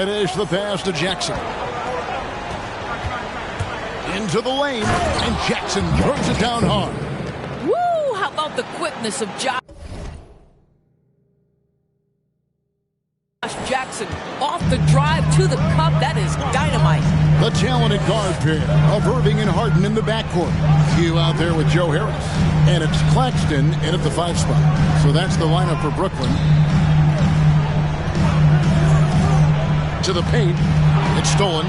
Reddish the pass to Jackson. Into the lane, and Jackson throws it down hard. Woo! How about the quickness of Josh Jackson off the drive to the cup? That is dynamite. The talented guard pair of Irving and Harden in the backcourt. Hugh out there with Joe Harris. And it's Claxton in at the 5 spot. So that's the lineup for Brooklyn. To the paint. It's stolen.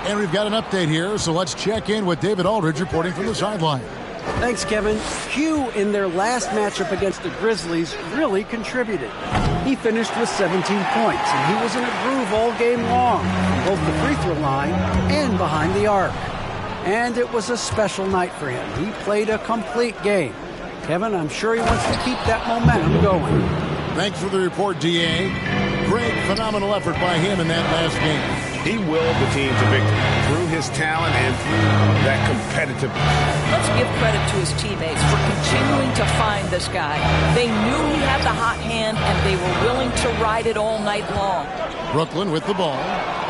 And we've got an update here, so let's check in with David Aldridge reporting from the sideline. Thanks, Kevin. Hugh, in their last matchup against the Grizzlies, really contributed. He finished with 17 points, and he was in a groove all game long, both the free throw line and behind the arc. And it was a special night for him. He played a complete game. Kevin, I'm sure he wants to keep that momentum going. Thanks for the report, D.A. Great, phenomenal effort by him in that last game. He willed the team to victory through his talent and through that competitiveness. Let's give credit to his teammates for continuing to find this guy. They knew he had the hot hand, and they were willing to ride it all night long. Brooklyn with the ball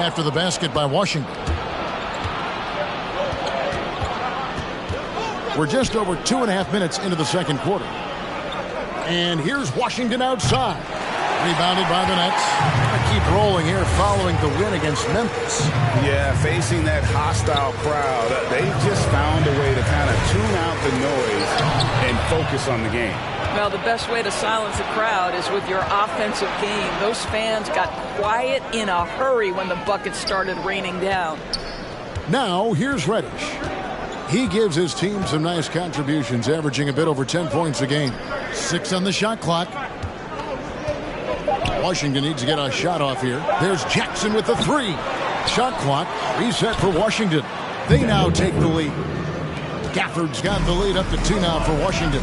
after the basket by Washington. We're just over 2.5 minutes into the second quarter. And here's Washington outside. Rebounded by the Nets. Keep rolling here following the win against Memphis. Yeah, facing that hostile crowd, they just found a way to kind of tune out the noise and focus on the game. Well, the best way to silence a crowd is with your offensive game. Those fans got quiet in a hurry when the buckets started raining down. Now, here's Reddish. He gives his team some nice contributions, averaging a bit over 10 points a game. 6 on the shot clock. Washington needs to get a shot off here. There's Jackson with the 3. Shot clock reset for Washington. They now take the lead. Gafford's got the lead up to 2 now for Washington.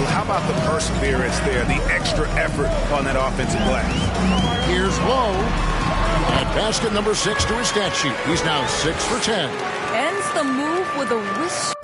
How about the perseverance there, the extra effort on that offensive glass? Here's Lowe. At basket number 6 to his stat sheet. He's now 6 for 10. Ends the move with a wrist.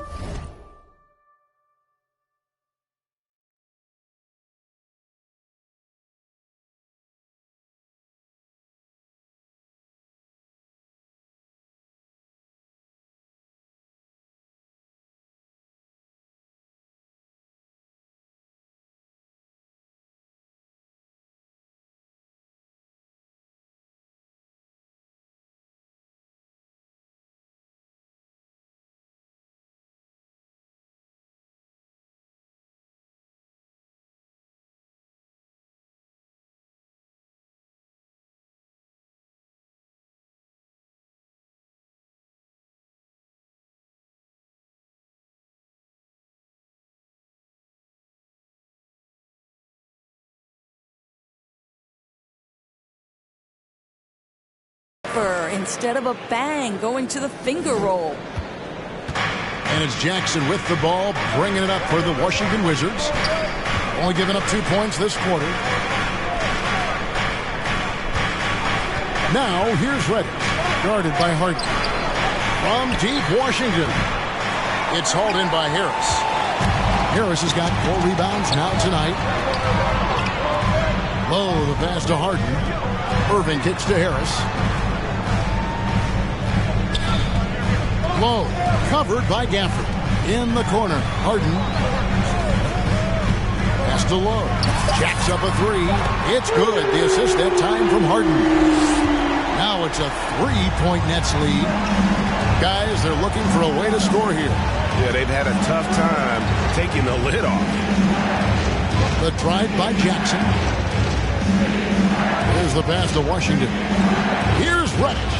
Instead of a bang, going to the finger roll. And it's Jackson with the ball, bringing it up for the Washington Wizards. Only giving up 2 points this quarter. Now, here's Reddish, guarded by Harden. From deep Washington, it's hauled in by Harris. Harris has got 4 rebounds now tonight. Low, the pass to Harden. Irving kicks to Harris. Low, covered by Gafford. In the corner, Harden. Pass to Low. Jacks up a 3. It's good. The assist that time from Harden. Now it's a 3-point Nets lead. Guys, they're looking for a way to score here. Yeah, they've had a tough time taking the lid off. The drive by Jackson. Here's the pass to Washington. Here's Reddish.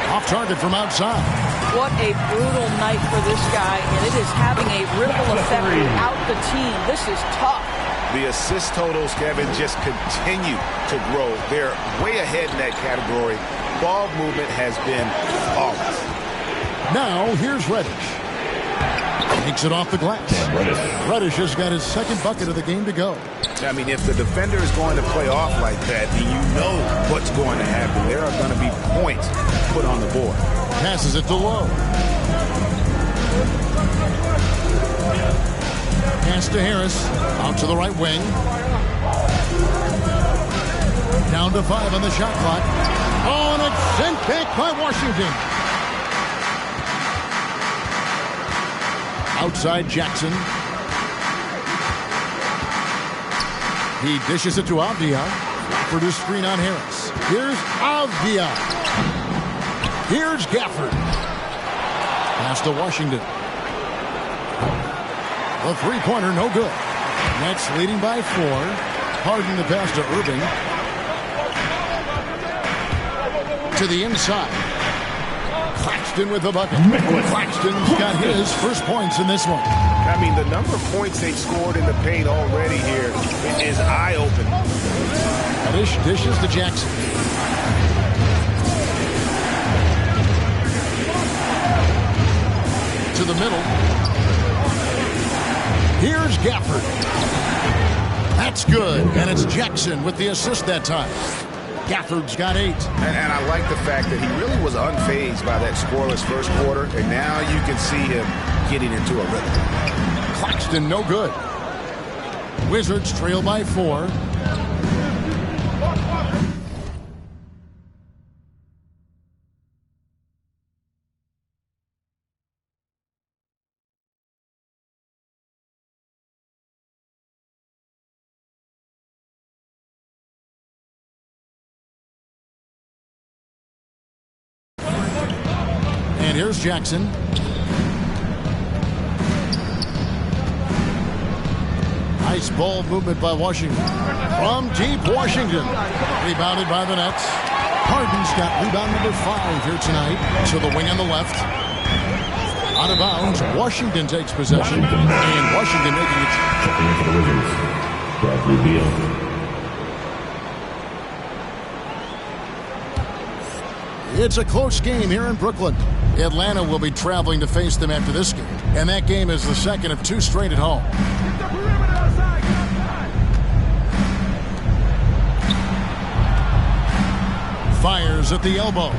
Off target from outside. What a brutal night for this guy, and it is having a ripple effect throughout the team. This is tough. The assist totals, Kevin, just continue to grow. They're way ahead in that category. Ball movement has been flawless. Now, here's Reddish. Takes it off the glass. Reddish has got his second bucket of the game to go. I mean, if the defender is going to play off like that, then you know what's going to happen. There are going to be points put on the board. Passes it to Lowe. Pass to Harris. Out to the right wing. Down to 5 on the shot clock. Oh, and it's sent back by Washington. Outside Jackson. He dishes it to Avdia. For the screen on Harris. Here's Avdia. Here's Gafford. Pass to Washington. The three-pointer, no good. Nets leading by 4. Harden the pass to Irving. To the inside. Claxton with the bucket. Claxton's got his first points in this one. I mean, the number of points they've scored in the paint already here is eye-opening. Dishes to Jackson. To the middle. Here's Gafford. That's good, and it's Jackson with the assist that time. Gafford's got 8. And I like the fact that he really was unfazed by that scoreless first quarter, and now you can see him getting into a rhythm. Claxton, no good. Wizards trail by 4. And here's Jackson. Nice ball movement by Washington. From deep, Washington. Rebounded by the Nets. Harden's got rebound number 5 here tonight. To the wing on the left. Out of bounds. Washington takes possession. And Washington making it. Checking in for the Wizards, Bradley Beal. It's a close game here in Brooklyn. Atlanta will be traveling to face them after this game. And that game is the second of 2 straight at home. Fires at the elbow.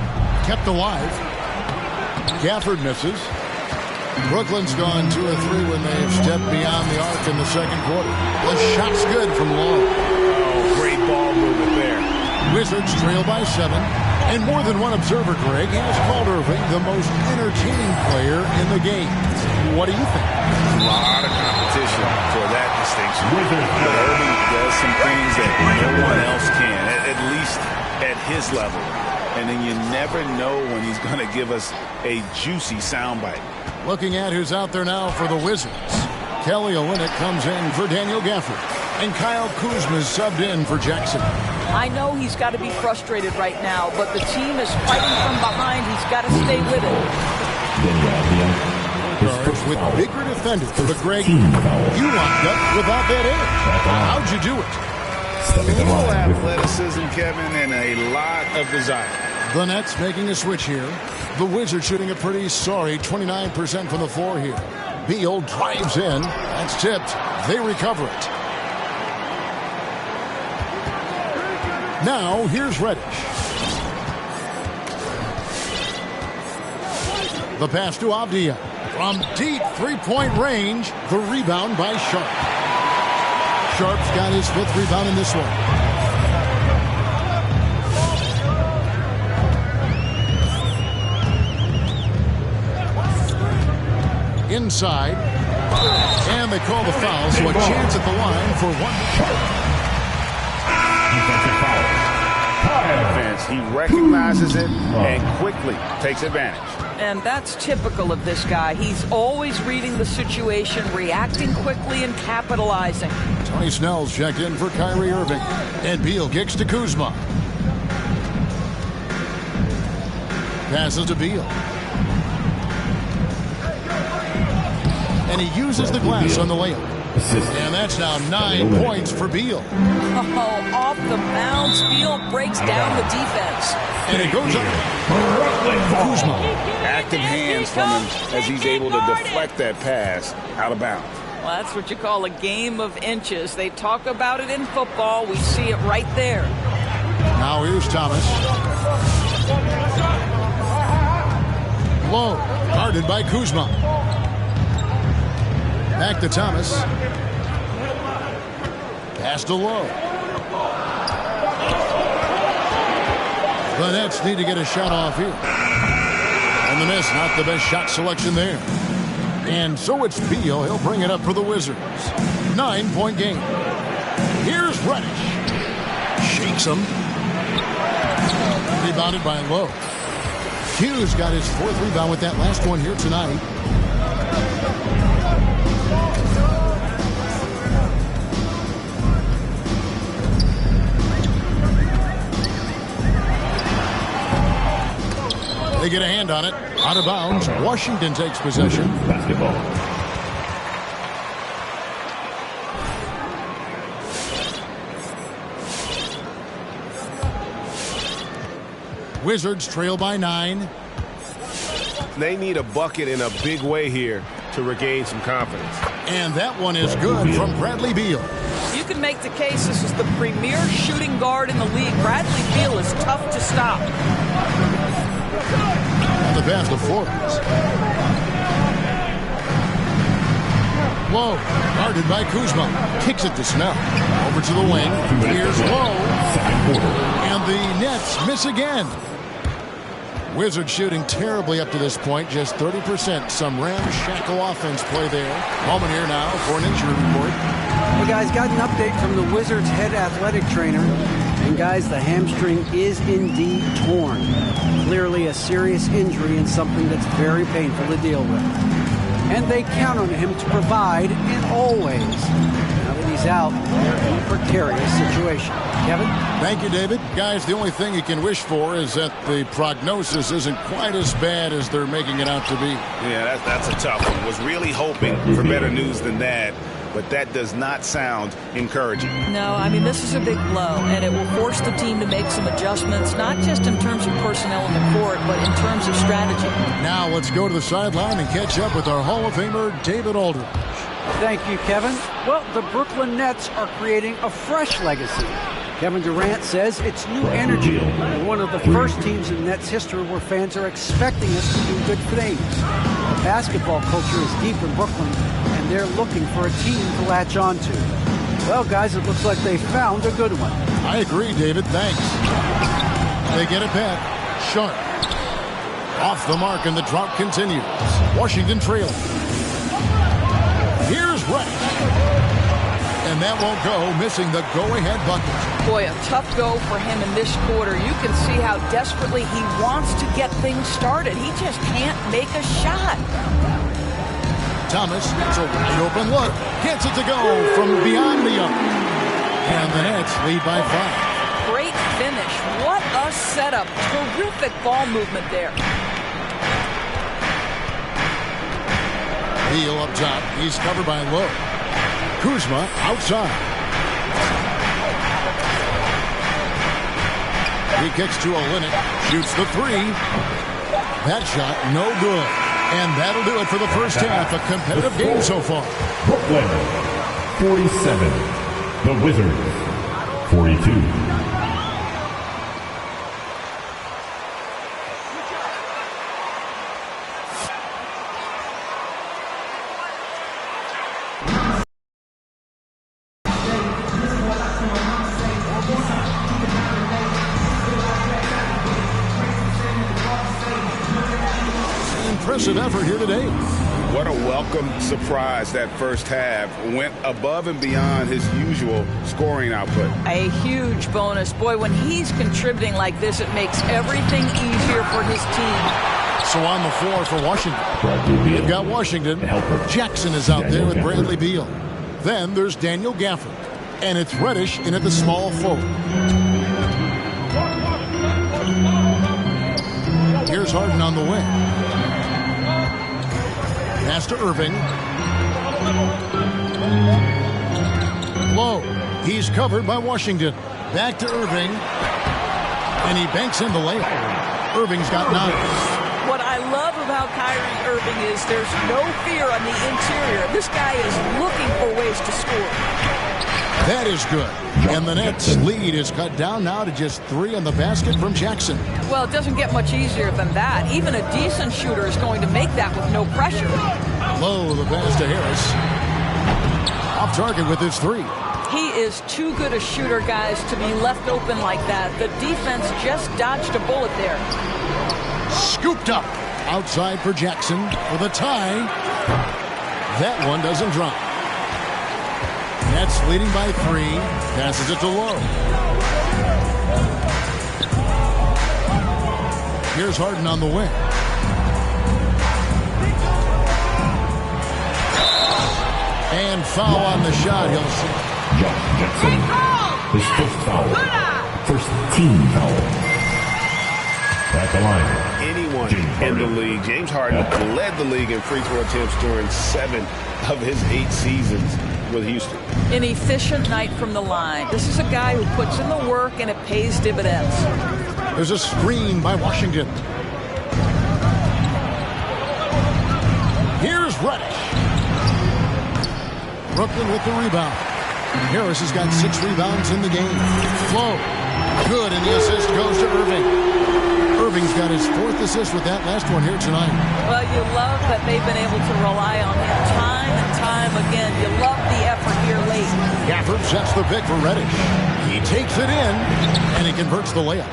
Kept alive. Gafford misses. Brooklyn's gone 2 or 3 when they've stepped beyond the arc in the second quarter. The shot's good from long. Oh, great ball movement there. Wizards trail by 7. And more than one observer, Greg, has called Irving the most entertaining player in the game. What do you think? A lot of competition for that distinction. But Irving does some things that no one else can, at least at his level. And then you never know when he's going to give us a juicy soundbite. Looking at who's out there now for the Wizards. Kelly Olynyk comes in for Daniel Gafford. And Kyle Kuzma is subbed in for Jackson. I know he's got to be frustrated right now, but the team is fighting from behind. He's got to stay with it. Guards with bigger defenders. But, Greg, you locked up without that edge. How'd you do it? A little athleticism, Kevin, and a lot of desire. The Nets making a switch here. The Wizards shooting a pretty sorry 29% from the floor here. Beal drives in. That's tipped. They recover it. Now, here's Reddish. The pass to Avdia. From deep three-point range, the rebound by Sharp. Sharp's got his 5th rebound in this one. Inside. And they call the foul, so a chance at the line for 1. Defense. He recognizes it and quickly takes advantage. And that's typical of this guy. He's always reading the situation, reacting quickly, and capitalizing. Tony Snell's checked in for Kyrie Irving. And Beal kicks to Kuzma. Passes to Beal. And he uses the glass on the layup. And that's now 9 points for Beal. Oh, off the bounce, Beal breaks down the defense. And it goes up. Kuzma. Active hands from him as he's able to deflect that pass out of bounds. Well, that's what you call a game of inches. They talk about it in football. We see it right there. Now here's Thomas. Low, guarded by Kuzma. Back to Thomas. Pass to Low. The Nets need to get a shot off here. And the miss, not the best shot selection there. And so it's Beal. He'll bring it up for the Wizards. 9-point game. Here's Reddish. Shakes him. Rebounded by Lowe. Hughes got his 4th rebound with that last one here tonight. They get a hand on it. Out of bounds. Washington takes possession. Basketball. Wizards trail by 9. They need a bucket in a big way here to regain some confidence. And that one is good from Bradley Beal. You can make the case this is the premier shooting guard in the league. Bradley Beal is tough to stop. On the pass to Forbes. Lowe, guarded by Kuzma. Kicks it to Snell. Over to the wing. Here's Lowe. And the Nets miss again. Wizards shooting terribly up to this point. Just 30%. Some ramshackle offense play there. Moment here now for an injury report. Well, guys, got an update from the Wizards head athletic trainer. And, guys, the hamstring is indeed torn. Clearly a serious injury and something that's very painful to deal with. And they count on him to provide in all ways. Now that he's out, they're in a precarious situation. Kevin? Thank you, David. Guys, the only thing you can wish for is that the prognosis isn't quite as bad as they're making it out to be. Yeah, that's a tough one. Was really hoping for better news than that, but that does not sound encouraging. No, I mean, this is a big blow, and it will force the team to make some adjustments, not just in terms of personnel in the court, but in terms of strategy. Now let's go to the sideline and catch up with our Hall of Famer, David Aldridge. Thank you, Kevin. Well, the Brooklyn Nets are creating a fresh legacy. Kevin Durant says it's new energy. We're one of the first teams in Nets history where fans are expecting us to do good things. The basketball culture is deep in Brooklyn, and they're looking for a team to latch on to. Well, guys, it looks like they found a good one. I agree, David. Thanks. They get it back. Sharp. Off the mark, and the drought continues. Washington trailing. Here's Reddish. And that won't go, missing the go-ahead bucket. Boy, a tough go for him in this quarter. You can see how desperately he wants to get things started. He just can't make a shot. Thomas gets a wide open look. Gets it to go from beyond the arc. And the Nets lead by 5. Great finish. What a setup. Terrific ball movement there. Beal up top. He's covered by Lowe. Kuzma outside. He kicks to Olynyk. Shoots the 3. That shot no good. And that'll do it for the first half. A competitive game so far. Brooklyn, 47. The Wizards, 42. Impressive effort here today. What a welcome surprise that first half. Went above and beyond his usual scoring output. A huge bonus. Boy, when he's contributing like this, it makes everything easier for his team. So on the floor for Washington. They've got Washington. Jackson is out there with Bradley Beal. Then there's Daniel Gafford. And it's Reddish in at the small forward. Here's Harden on the wing. Pass to Irving. Low. He's covered by Washington. Back to Irving. And he banks in the layup. Irving's got 9. What I love about Kyrie Irving is there's no fear on the interior. This guy is looking for ways to score. That is good. And the Nets' lead is cut down now to just 3 on the basket from Jackson. Well, it doesn't get much easier than that. Even a decent shooter is going to make that with no pressure. Low, the pass to Harris. Off target with his 3. He is too good a shooter, guys, to be left open like that. The defense just dodged a bullet there. Scooped up. Outside for Jackson for the tie. That one doesn't drop. Nets leading by 3. Passes it to Lowe. Here's Harden on the wing. And foul on the shot. He'll see. Josh Jackson. His first foul. First team foul. At the line. Anyone in the league. James Harden led the league in free throw attempts during 7 of his 8 seasons with Houston. An efficient night from the line. This is a guy who puts in the work and it pays dividends. There's a screen by Washington. Here's Reddish. Brooklyn with the rebound. Harris has got 6 rebounds in the game. Flow. Good, and the assist goes to Irving. Irving's got his 4th assist with that last one here tonight. Well, you love that they've been able to rely on him time and time again. You love the effort here late. Gafford sets the pick for Reddish. He takes it in, and he converts the layup.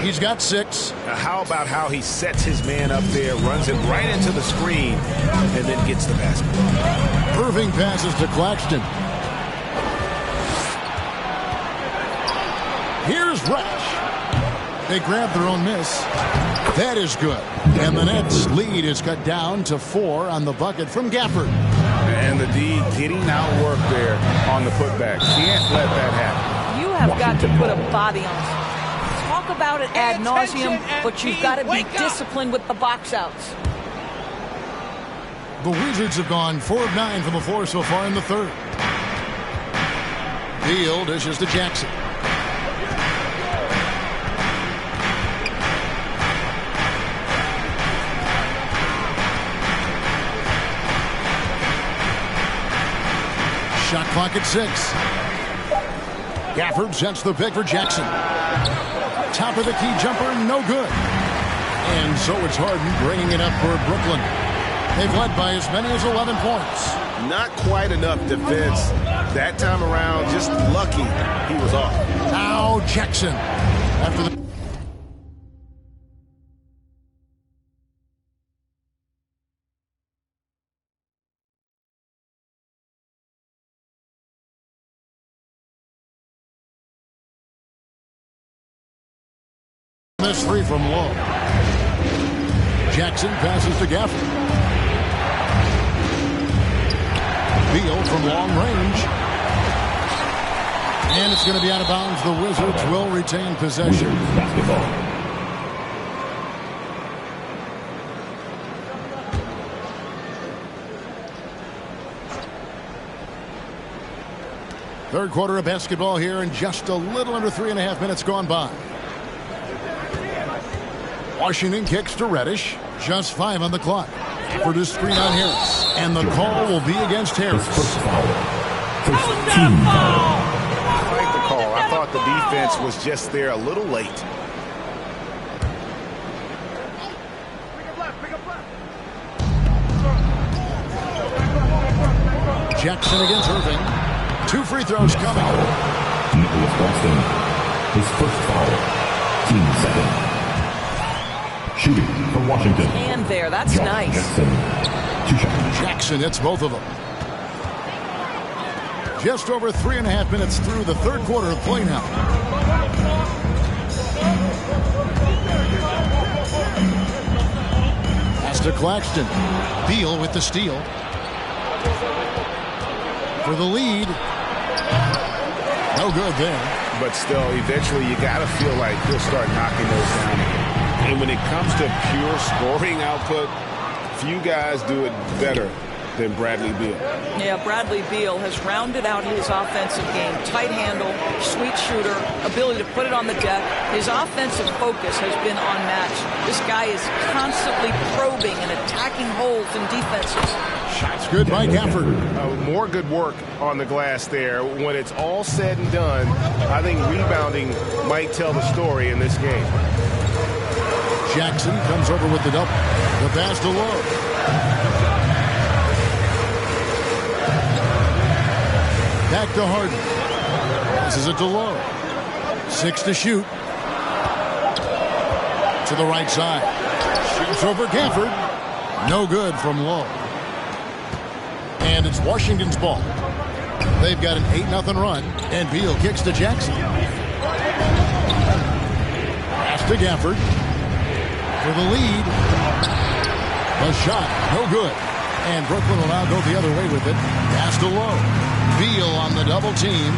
He's got 6. How about how he sets his man up there, runs him right into the screen, and then gets the basket. Irving passes to Claxton. Here's Reddish. They grab their own miss. That is good. And the Nets' lead is cut down to 4 on the bucket from Gafford. And the D getting outwork there on the putback. Can't let that happen. You have got to put a body on it. Talk about it ad nauseum, but you've got to be disciplined with the box outs. The Wizards have gone 4 of 9 from the floor so far in the 3rd. Beal dishes to Jackson. Shot clock at 6. Gafford sets the pick for Jackson. Top of the key jumper, no good. And so it's Harden bringing it up for Brooklyn. They've led by as many as 11 points. Not quite enough defense that time around. Just lucky he was off. Now Jackson. After the miss 3 from Lowe. Jackson passes to Gafford. Beal from long range. And it's going to be out of bounds. The Wizards will retain possession. Basketball. Third quarter of basketball here, and just a little under 3.5 minutes gone by. Washington kicks to Reddish. Just 5 on the clock. For the screen on Harris. And the call will be against Harris. First foul. First team foul. I like the call. I thought the defense was just there a little late. Jackson against Irving. 2 free throws coming. Nicholas Claxton. His first foul. Team 7. Shooting for Washington. And there, that's Josh nice. Jackson. 2 shots. Jackson hits both of them. Just over 3.5 minutes through the third quarter of play now. Pass to Claxton. Beal with the steal. For the lead. No good there. But still, eventually you got to feel like he'll start knocking those down. And when it comes to pure scoring output, few guys do it better than Bradley Beal. Yeah, Bradley Beal has rounded out his offensive game. Tight handle, sweet shooter, ability to put it on the deck. His offensive focus has been unmatched. This guy is constantly probing and attacking holes in defenses. Shots good by Gafford. More good work on the glass there. When it's all said and done, I think rebounding might tell the story in this game. Jackson comes over with the double. The pass to Lowe. Back to Harden. Passes it to Lowe. 6 to shoot. To the right side. Shoots over Gafford. No good from Lowe. And it's Washington's ball. They've got an 8-0 run. And Beal kicks to Jackson. Pass to Gafford. For the lead. A shot. No good. And Brooklyn will now go the other way with it. Pass to Lowe. Beal on the double team.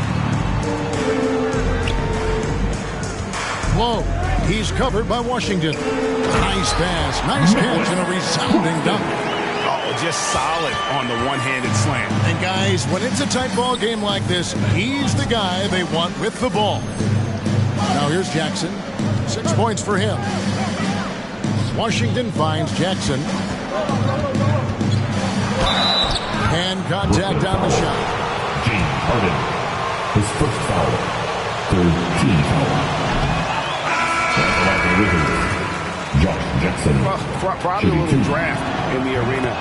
Lowe. He's covered by Washington. Nice pass. Nice catch and a resounding dunk. Oh, just solid on the one-handed slam. And guys, when it's a tight ball game like this, he's the guy they want with the ball. Now here's Jackson. 6 points for him. Washington finds Jackson. And contact on the shot. James Harden. His first foul. 13 foul. Josh Jackson. Well, probably a little draft in the arena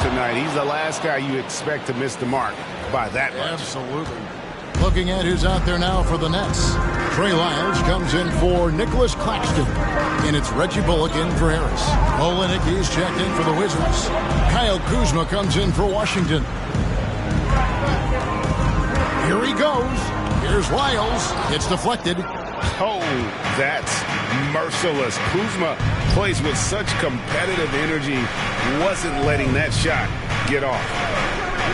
tonight. He's the last guy you expect to miss the mark by that much. Absolutely. Looking at who's out there now for the Nets. Trey Lyles comes in for Nicholas Claxton. And it's Reggie Bullock in for Harris. Olynyk, he's checked in for the Wizards. Kyle Kuzma comes in for Washington. Here he goes. Here's Lyles. It's deflected. Oh, that's merciless. Kuzma plays with such competitive energy. Wasn't letting that shot get off.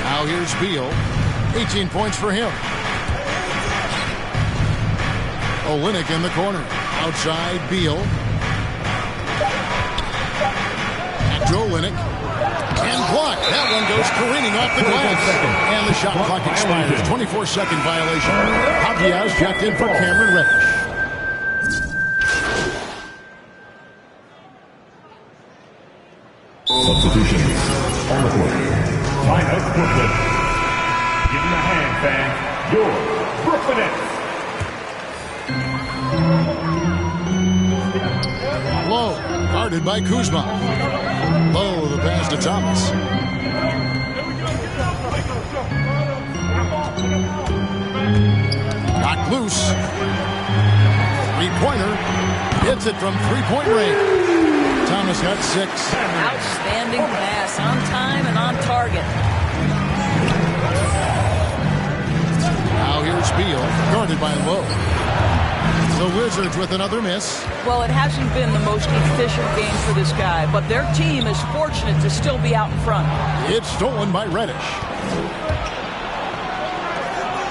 Now here's Beal. 18 points for him. Olynyk in the corner. Outside Beal. Back to Olynyk. And blocked. That one goes careening off the glass. And the shot clock expires. 24-second violation. Diaz checked in for Cameron Reddish. Substitutions on the court. Timeout Brooklyn. Give him a hand, fans. Your Brooklyn Nets. Lowe, guarded by Kuzma. Lowe, the pass to Thomas. Knocked loose. Three-pointer. Hits it from three-point range. Thomas got 6. Outstanding pass, on time and on target. Now here's Beal, guarded by Lowe. The Wizards with another miss. Well, it hasn't been the most efficient game for this guy, but their team is fortunate to still be out in front. It's stolen by Reddish.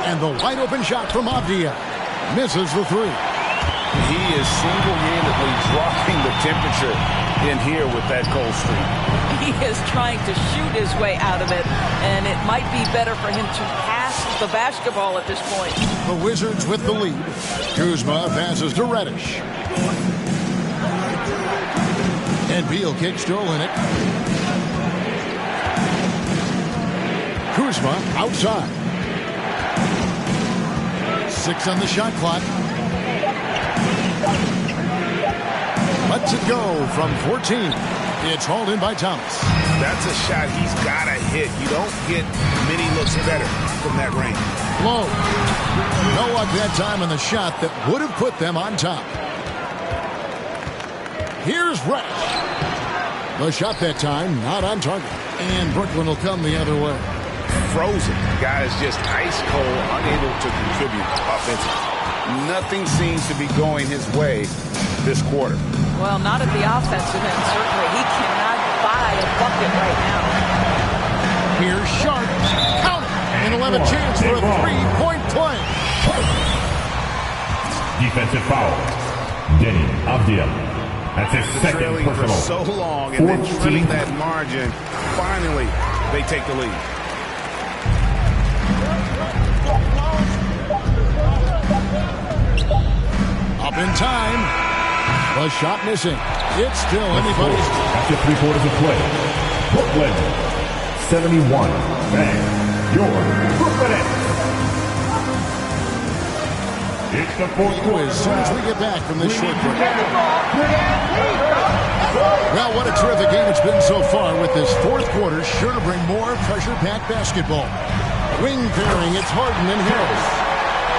And the wide-open shot from Avdia. Misses the 3. He is single-handedly dropping the temperature in here with that cold streak. He is trying to shoot his way out of it, and it might be better for him to pass the basketball at this point. The Wizards with the lead. Kuzma passes to Reddish. And Beal kicks to Olynyk. Kuzma outside. 6 on the shot clock. Lets it go from 14. It's hauled in by Thomas. That's a shot he's got to hit. You don't get many looks better from that range. Low. No luck that time on the shot that would have put them on top. Here's Reddish. The shot that time not on target. And Brooklyn will come the other way. Frozen. Guys just ice cold, unable to contribute offensively. Nothing seems to be going his way this quarter. Well, not at the offensive end, certainly. He cannot buy a bucket right now. Here's Sharp. Count it. And he'll have a chance for a three-point play. Defensive foul. Denny Avdia. That's his second trailing for personal. so long and then trimming that margin. Finally, they take the lead. Up in time. The shot missing. It's still anybody's. After 3/4 of play. Brooklyn 71. Bang. Your Brooklyn Nets. It's the fourth quarter. As soon as we get back from this short break. Well, what a terrific game it's been so far with this fourth quarter. Sure to bring more pressure-packed basketball. Wing pairing, it's Harden and Harris.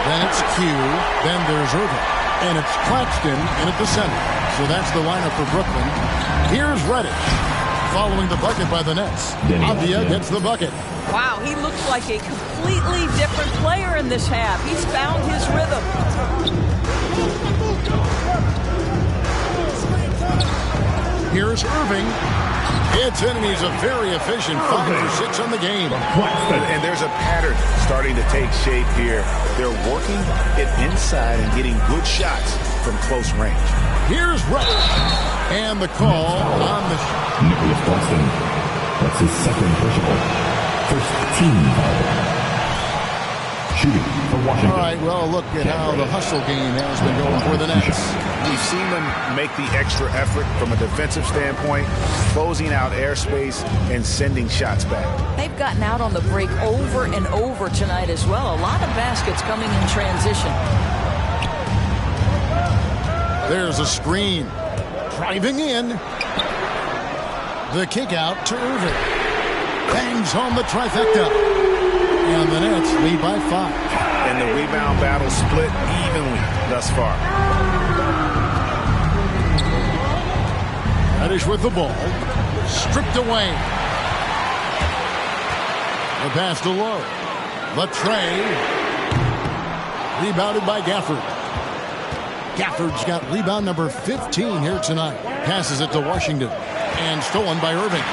Then it's Q. Then there's Irving. And it's Claxton in at the center. So that's the lineup for Brooklyn. Here's Reddish. Following the bucket by the Nets. Avdia gets the bucket. Wow, he looks like a completely different player in this half. He's found his rhythm. Here's Irving. It's in, and he's a very efficient 5 for 6 on the game. And there's a pattern starting to take shape here. They're working it inside and getting good shots from close range. Here's Reddish. And the call on the Nicholas Claxton. That's his second personal. First team foul. Shooting for Washington. All right, well, look at how the hustle game has been going for the Nets. We've seen them make the extra effort from a defensive standpoint, closing out airspace and sending shots back. They've gotten out on the break over and over tonight as well. A lot of baskets coming in transition. There's a screen. Driving in. The kick out to Irving. Bangs home the trifecta. And the Nets lead by 5. And the rebound battle split evenly thus far. Reddish with the ball. Stripped away. The pass to Lowe. Latray. Rebounded by Gafford. Gafford's got rebound number 15 here tonight. Passes it to Washington. And stolen by Irving.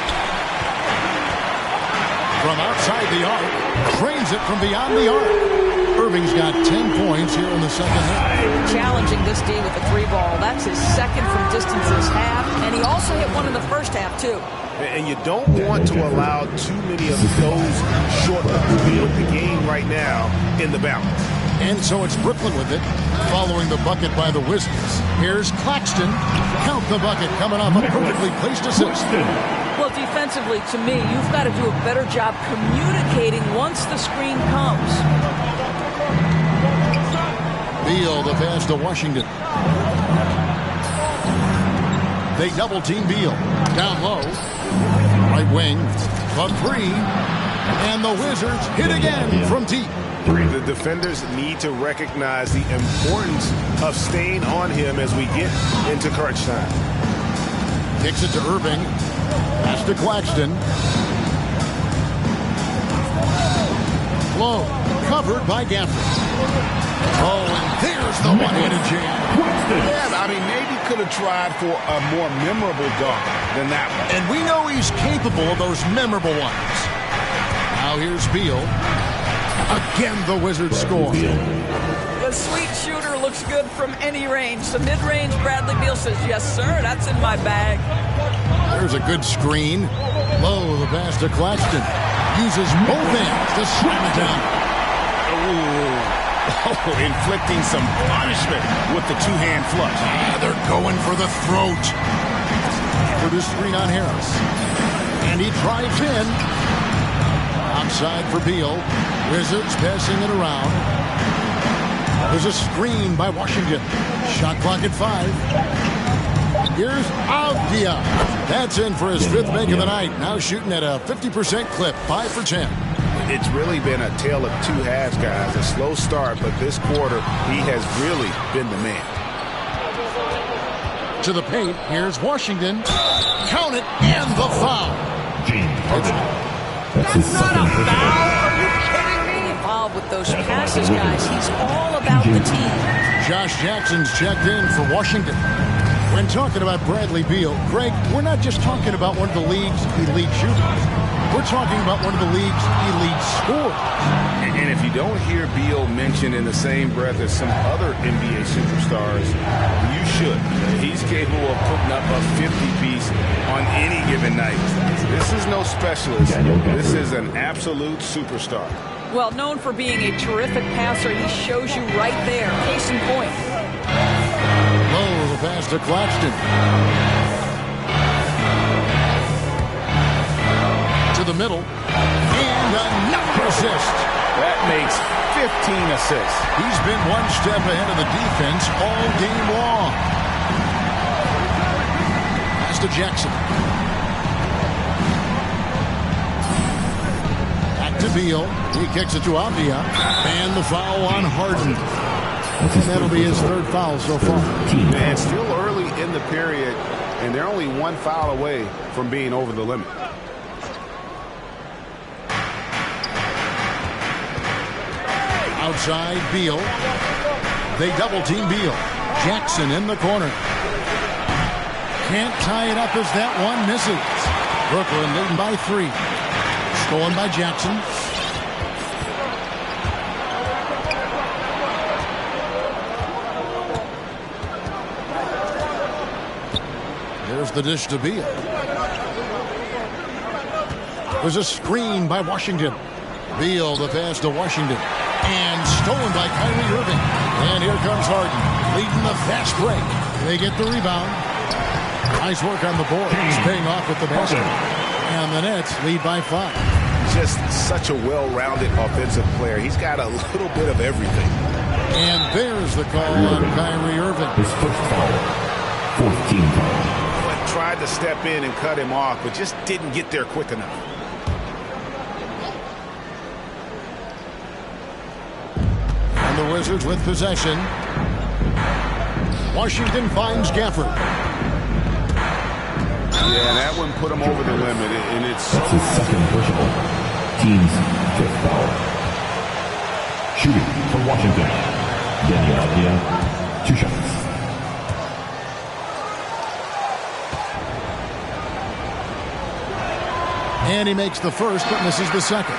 From outside the arc. Drains it from beyond the arc. Irving's got 10 points here in the second half. Challenging this D with the 3-ball. That's his second from distance this half. And he also hit one in the first half, too. And you don't want to allow too many of those short ones to put the game right now in the balance. And so it's Brooklyn with it, following the bucket by the Wizards. Here's Claxton. Count the bucket coming off a perfectly placed assist. Well, defensively, to me, you've got to do a better job communicating once the screen comes. Beal, the pass to Washington. They double-team Beal. Down low. Right wing. A 3. And the Wizards hit again from deep. The defenders need to recognize the importance of staying on him as we get into crunch time. Kicks it to Irving. Pass to Claxton. Low. Covered by Gafford. Oh, and there's the one-handed jam. Yeah, I mean, maybe could have tried for a more memorable dunk than that one. And we know he's capable of those memorable ones. Now here's Beal. Again, the Wizards score. The sweet shooter looks good from any range. The mid-range, Bradley Beal says, yes, sir, that's in my bag. There's a good screen. Low, the pass to Claxton. Uses both hands to slam it down. Oh, inflicting some punishment with the two-hand flush. They're going for the throat. For this screen on Harris. And he drives in. Outside for Beal. Wizards passing it around. There's a screen by Washington. Shot clock at 5. Here's Avdia. That's in for his 5th make of the night. Now shooting at a 50% clip. 5 for 10. It's really been a tale of two halves, guys. A slow start, but this quarter, he has really been the man. To the paint. Here's Washington. Count it, and the foul. James Harden. That's his second personal. Are you kidding me? Involved with those passes, guys. He's all about the team. Josh Jackson's checked in for Washington. When talking about Bradley Beal, Greg, we're not just talking about one of the league's elite shooters. We're talking about one of the league's elite scorers. And if you don't hear Beal mentioned in the same breath as some other NBA superstars, you should. He's capable of putting up a 50-piece on any given night. This is no specialist. This is an absolute superstar. Well, known for being a terrific passer, he shows you right there. Case in point. Low, the pass to Claxton. To the middle. And another assist. That makes 15 assists. He's been one step ahead of the defense all game long. Pass to Jackson. Back Back to Beal. He kicks it to Avdia. And the foul on Harden. And that'll be his third foul so far. And still early in the period, and they're only one foul away from being over the limit. Outside Beal. They double team Beal. Jackson in the corner. Can't tie it up as that one misses. Brooklyn leading by 3. Stolen by Jackson. There's the dish to Beal. There's a screen by Washington. Beal the pass to Washington. And stolen by Kyrie Irving. And here comes Harden, leading the fast break. They get the rebound. Nice work on the board. He's paying off with the basket. And the Nets lead by 5. Just such a well-rounded offensive player. He's got a little bit of everything. And there's the call on Kyrie Irving. His first foul. 14th foul. Tried to step in and cut him off, but just didn't get there quick enough. And the Wizards with possession. Washington finds Gafford. Yeah, that one put him over the limit, and it's... That's his second personal. Team's 5th foul. Shooting for Washington. Deni Avdija, 2 shots. And he makes the first, but misses the second.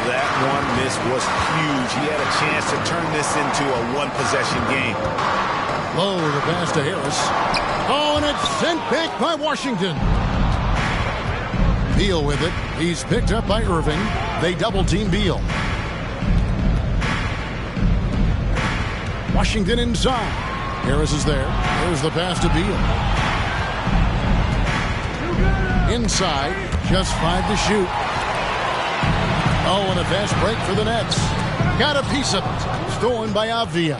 That one miss was huge. He had a chance to turn this into a one-possession game. Low the pass to Harris. Oh, and it's sent back by Washington. Beal with it. He's picked up by Irving. They double-team Beal. Washington inside. Harris is there. There's the pass to Beal. Inside. Just 5 to shoot. Oh, and a fast break for the Nets. Got a piece of it. Stolen by Avdija.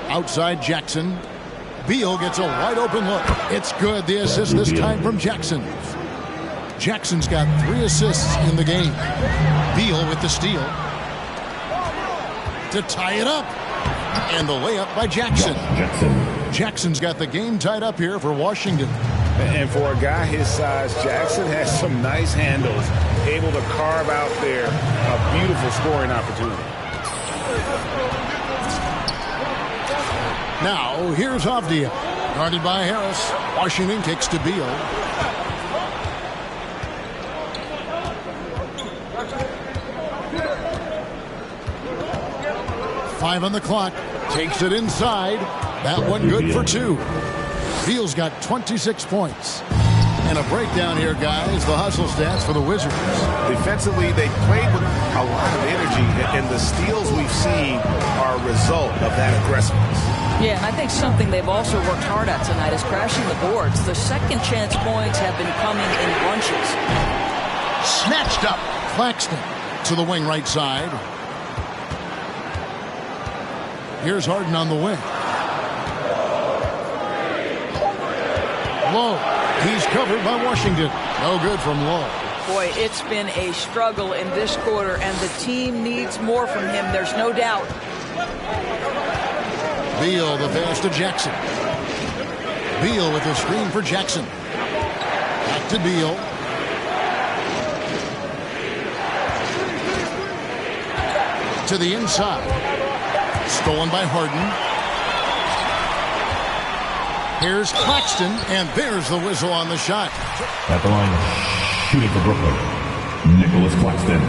Outside Jackson. Beal gets a wide open look. It's good. The assist this time from Jackson. Jackson's got 3 assists in the game. Beal with the steal. To tie it up. And the layup by Jackson. Jackson's got the game tied up here for Washington. And for a guy his size, Jackson has some nice handles, able to carve out there a beautiful scoring opportunity. Now, here's Avdija. Guarded by Harris. Washington kicks to Beal. Five on the clock. Takes it inside. That one good for 2. Beal's got 26 points. And a breakdown here, guys. The hustle stats for the Wizards. Defensively, they played with a lot of energy, and the steals we've seen are a result of that aggressiveness. Yeah, and I think something they've also worked hard at tonight is crashing the boards. The second chance points have been coming in bunches. Snatched up. Claxton to the wing right side. Here's Harden on the wing. Low. He's covered by Washington. No good from Low. Boy, it's been a struggle in this quarter, and the team needs more from him. There's no doubt. Beal, the pass to Jackson. Beal with the screen for Jackson. Back to Beal. To the inside. Stolen by Harden. Here's Claxton, and there's the whistle on the shot. At the line, shooting for Brooklyn, Nicholas Claxton.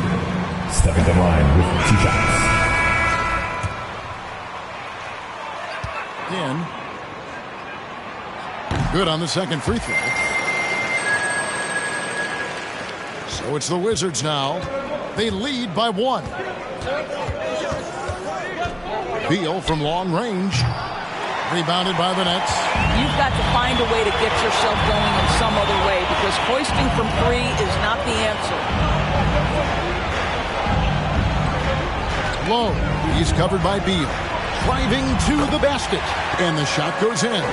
Stepping to the line with 2 shots. In. Good on the second free throw. So it's the Wizards now. They lead by 1. Beal from long range. Rebounded by the Nets. You've got to find a way to get yourself going in some other way, because hoisting from 3 is not the answer. Low. He's covered by Beal. Driving to the basket. And the shot goes in.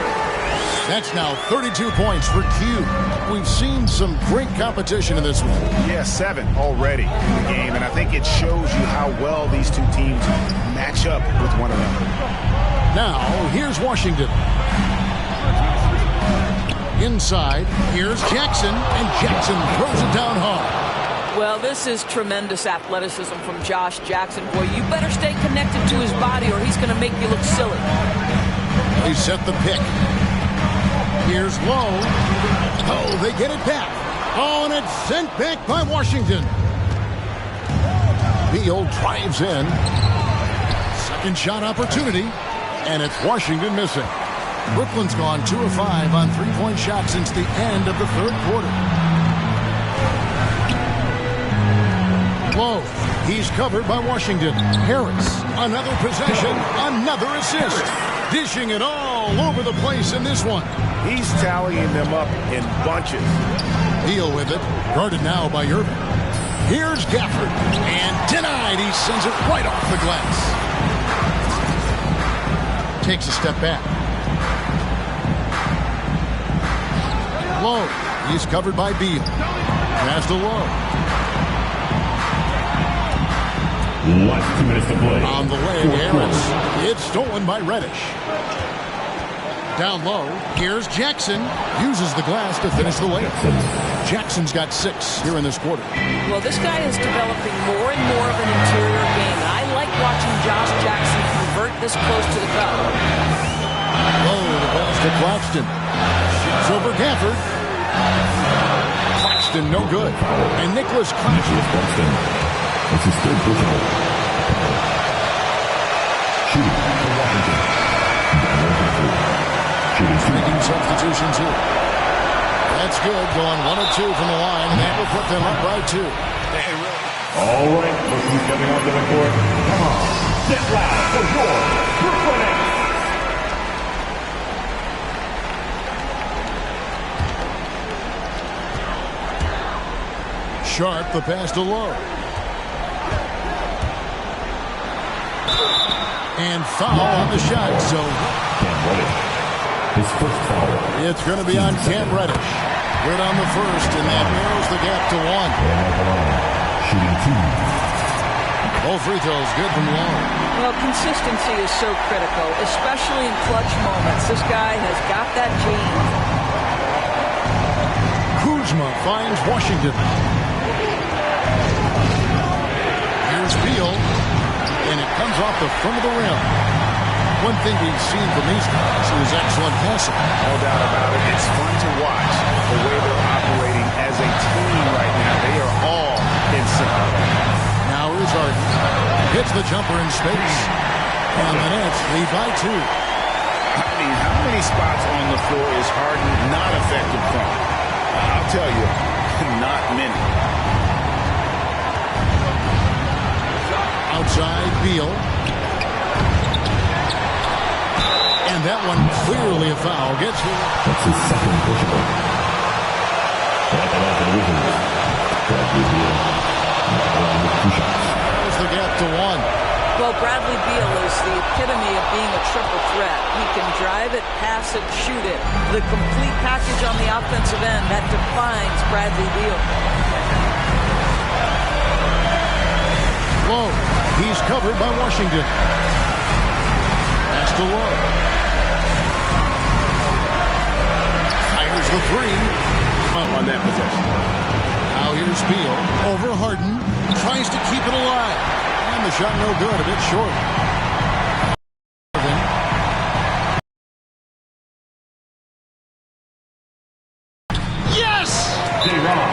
That's now 32 points for Q. We've seen some great competition in this one. Yeah, 7 already in the game, and I think it shows you how well these two teams match up with one another. Now, here's Washington. Inside, here's Jackson, and Jackson throws it down hard. Well, this is tremendous athleticism from Josh Jackson. Boy, you better stay connected to his body or he's going to make you look silly. They set the pick. Here's Lowe. Oh, they get it back. Oh, and it's sent back by Washington. Beal drives in. Second shot opportunity, and it's Washington missing. Brooklyn's gone 2 of 5 on three-point shots since the end of the third quarter. Lowe, he's covered by Washington. Harris, another possession, another assist. Dishing it all over the place in this one. He's tallying them up in bunches. Beal with it, guarded now by Irving. Here's Gafford, and denied. He sends it right off the glass. Takes a step back. Lowe, he's covered by Beal. Pass to Lowe. Last 2 minutes to play. On the leg, Harris. It's stolen by Reddish. Down low, here's Jackson. Uses the glass to finish the layup. Jackson's got 6 here in this quarter. Well, this guy is developing more and more of an interior game. And I like watching Josh Jackson convert this close to the cup. Low, the pass to Claxton. Shoots over Gafford. Claxton, no good. And Nicholas Claxton. This is third personal. Shooting for Washington. Making substitutions here. That's good. Going 1 of 2 from the line, and that will put them up by 2. All right, look who's coming onto the court. Come on, get loud for your Brooklyn Nets. Sharp, the pass to Lowe. And foul on the shot, so Cam Reddish, his first foul. it's going to be on Cam Reddish. Good on the first, and that narrows the gap to 1. Shooting 2. Both free throws good from Lowe. Well, consistency is so critical, especially in clutch moments. This guy has got that gene. Kuzma finds Washington. Here's Beal, and it comes off the front of the rim. One thing we've seen from these guys is excellent passing. No doubt about it. It's fun to watch the way they're operating as a team right now. They are all in sync. Now here's Harden. Hits the jumper in space. And the Nets lead by 2. I mean, how many spots on the floor is Harden not effective from? I'll tell you, not many. Outside, Beal. And that one clearly a foul. Gets here. That's his second personal. Bradley Beal. With 2 shots. There's the gap to 1. Well, Bradley Beal is the epitome of being a triple threat. He can drive it, pass it, shoot it. The complete package on the offensive end, that defines Bradley Beal. Lowe. He's covered by Washington. Pass to Lowe. Fires the 3. On that possession. Now here's Beal. Over Harden. Tries to keep it alive. And the shot no good. A bit short. Yes! D-Ron.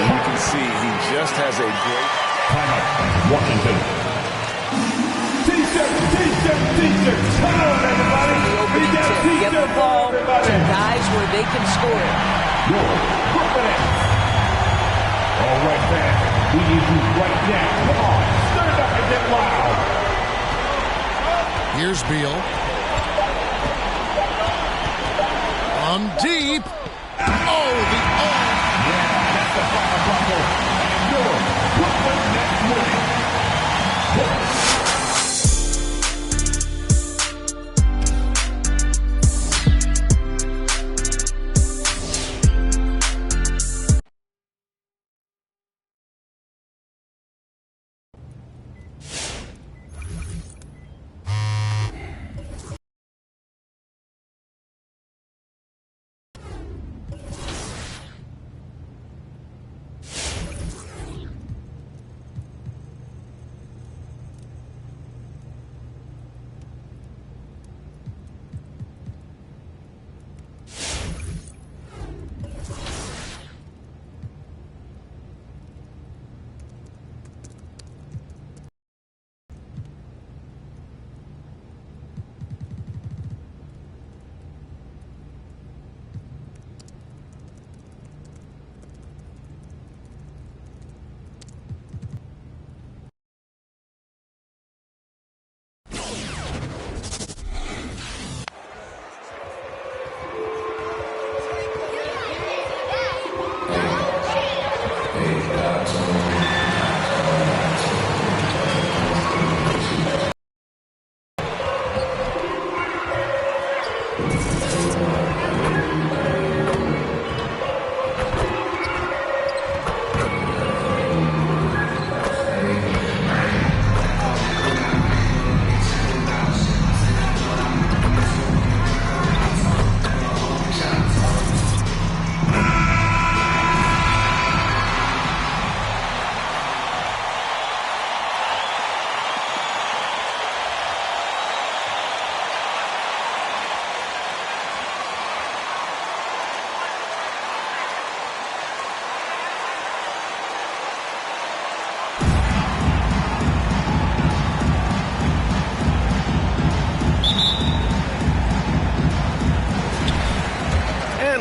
You can see he just has a great... Timeout. Washington. T-shirt. Come on, everybody. We got Get the ball to guys where they can score it. Your Brooklyn Nets. All right, man. We need you right now. Come on. Stand up and get loud. Here's Beal. From deep. Oh, the Yeah, that's the final buckle. Your Brooklyn Nets winning.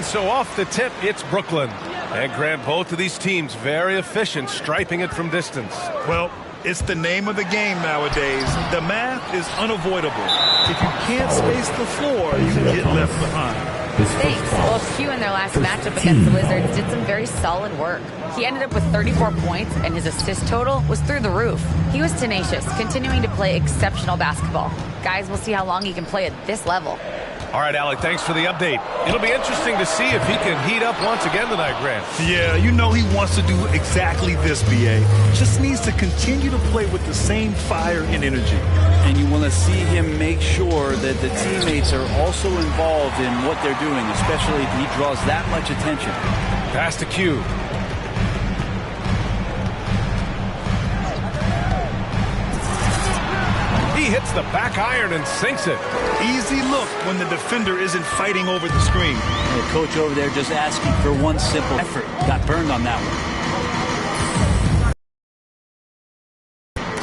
So off the tip, it's Brooklyn. And Grant, both of these teams very efficient, striping it from distance. Well, it's the name of the game nowadays. The math is unavoidable. If you can't space the floor, you get left behind. Thanks. Well, Q in their last matchup against the Wizards did some very solid work. He ended up with 34 points, and his assist total was through the roof. He was tenacious, continuing to play exceptional basketball. Guys, we'll see how long he can play at this level. All right, Alec, thanks for the update. It'll be interesting to see if he can heat up once again tonight, Grant. Yeah, you know he wants to do exactly this, B.A. Just needs to continue to play with the same fire and energy. And you want to see him make sure that the teammates are also involved in what they're doing, especially if he draws that much attention. Pass to Q. He hits the back iron and sinks it. Easy look when the defender isn't fighting over the screen. The coach over there just asking for one simple effort. Got burned on that one.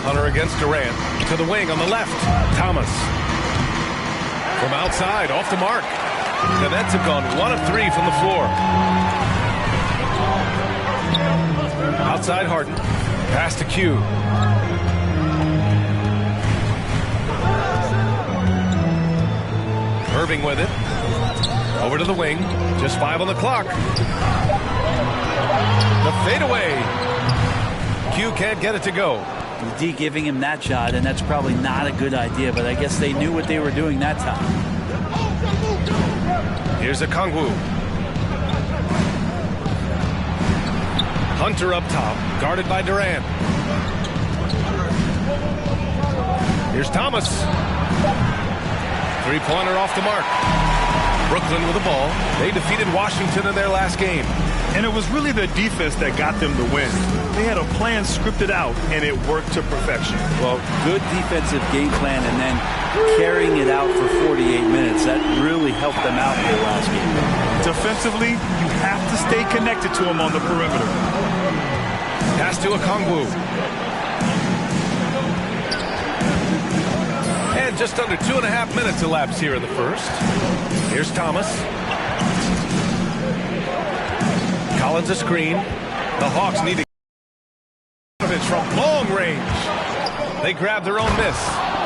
Hunter against Durant. To the wing on the left. Thomas. From outside, off the mark. The Nets have gone 1 of 3 from the floor. Outside Harden. Pass to Q. Irving with it. Over to the wing. Just 5 on the clock. The fadeaway. Q can't get it to go. D giving him that shot, and that's probably not a good idea, but I guess they knew what they were doing that time. Here's a Okongwu. Hunter up top, guarded by Durant. Here's Thomas. Three-pointer off the mark. Brooklyn with the ball. They defeated Washington in their last game. And it was really their defense that got them the win. They had a plan scripted out, and it worked to perfection. Well, good defensive game plan, and then carrying it out for 48 minutes. That really helped them out in their last game. Defensively, you have to stay connected to him on the perimeter. Pass to Okongwu. And just under 2.5 minutes elapsed here in the first. Here's Thomas. Collins a screen. The Hawks need to get it from long range. They grab their own miss.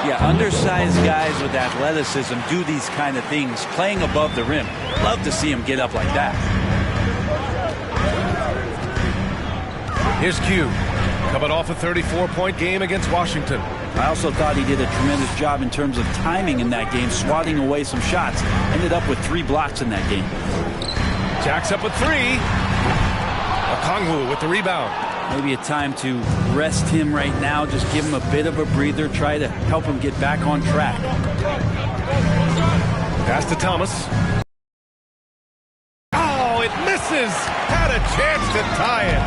Yeah, undersized guys with athleticism do these kind of things, playing above the rim. Love to see him get up like that. Here's Q. Coming off a 34-point game against Washington. I also thought he did a tremendous job in terms of timing in that game, swatting away some shots. Ended up with 3 blocks in that game. Jacks up with 3. Okongwu with the rebound. Maybe a time to rest him right now, just give him a bit of a breather, try to help him get back on track. Pass to Thomas. Oh, it misses! Had a chance to tie it.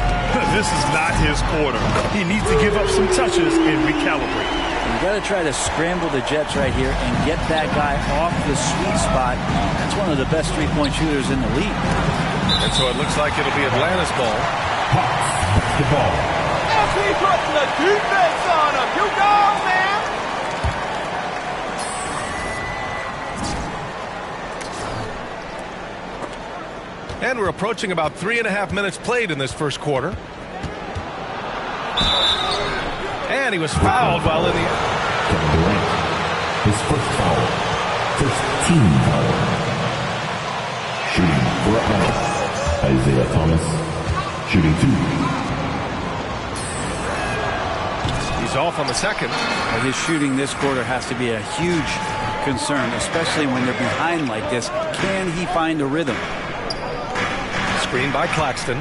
This is not his quarter. He needs to give up some touches and recalibrate. You got to try to scramble the Jets right here and get that guy off the sweet spot. That's one of the best three-point shooters in the league. And so it looks like it'll be Atlanta's ball. The ball. As he puts the defense on him. You go, man. And we're approaching about 3.5 minutes played in this first quarter. And he was fouled while in the... Durant. His first foul. First team foul. Shooting for Atlanta. Isaiah Thomas. Shooting 2. He's off on the second. His shooting this quarter has to be a huge concern, especially when they're behind like this. Can he find a rhythm? Screen by Claxton.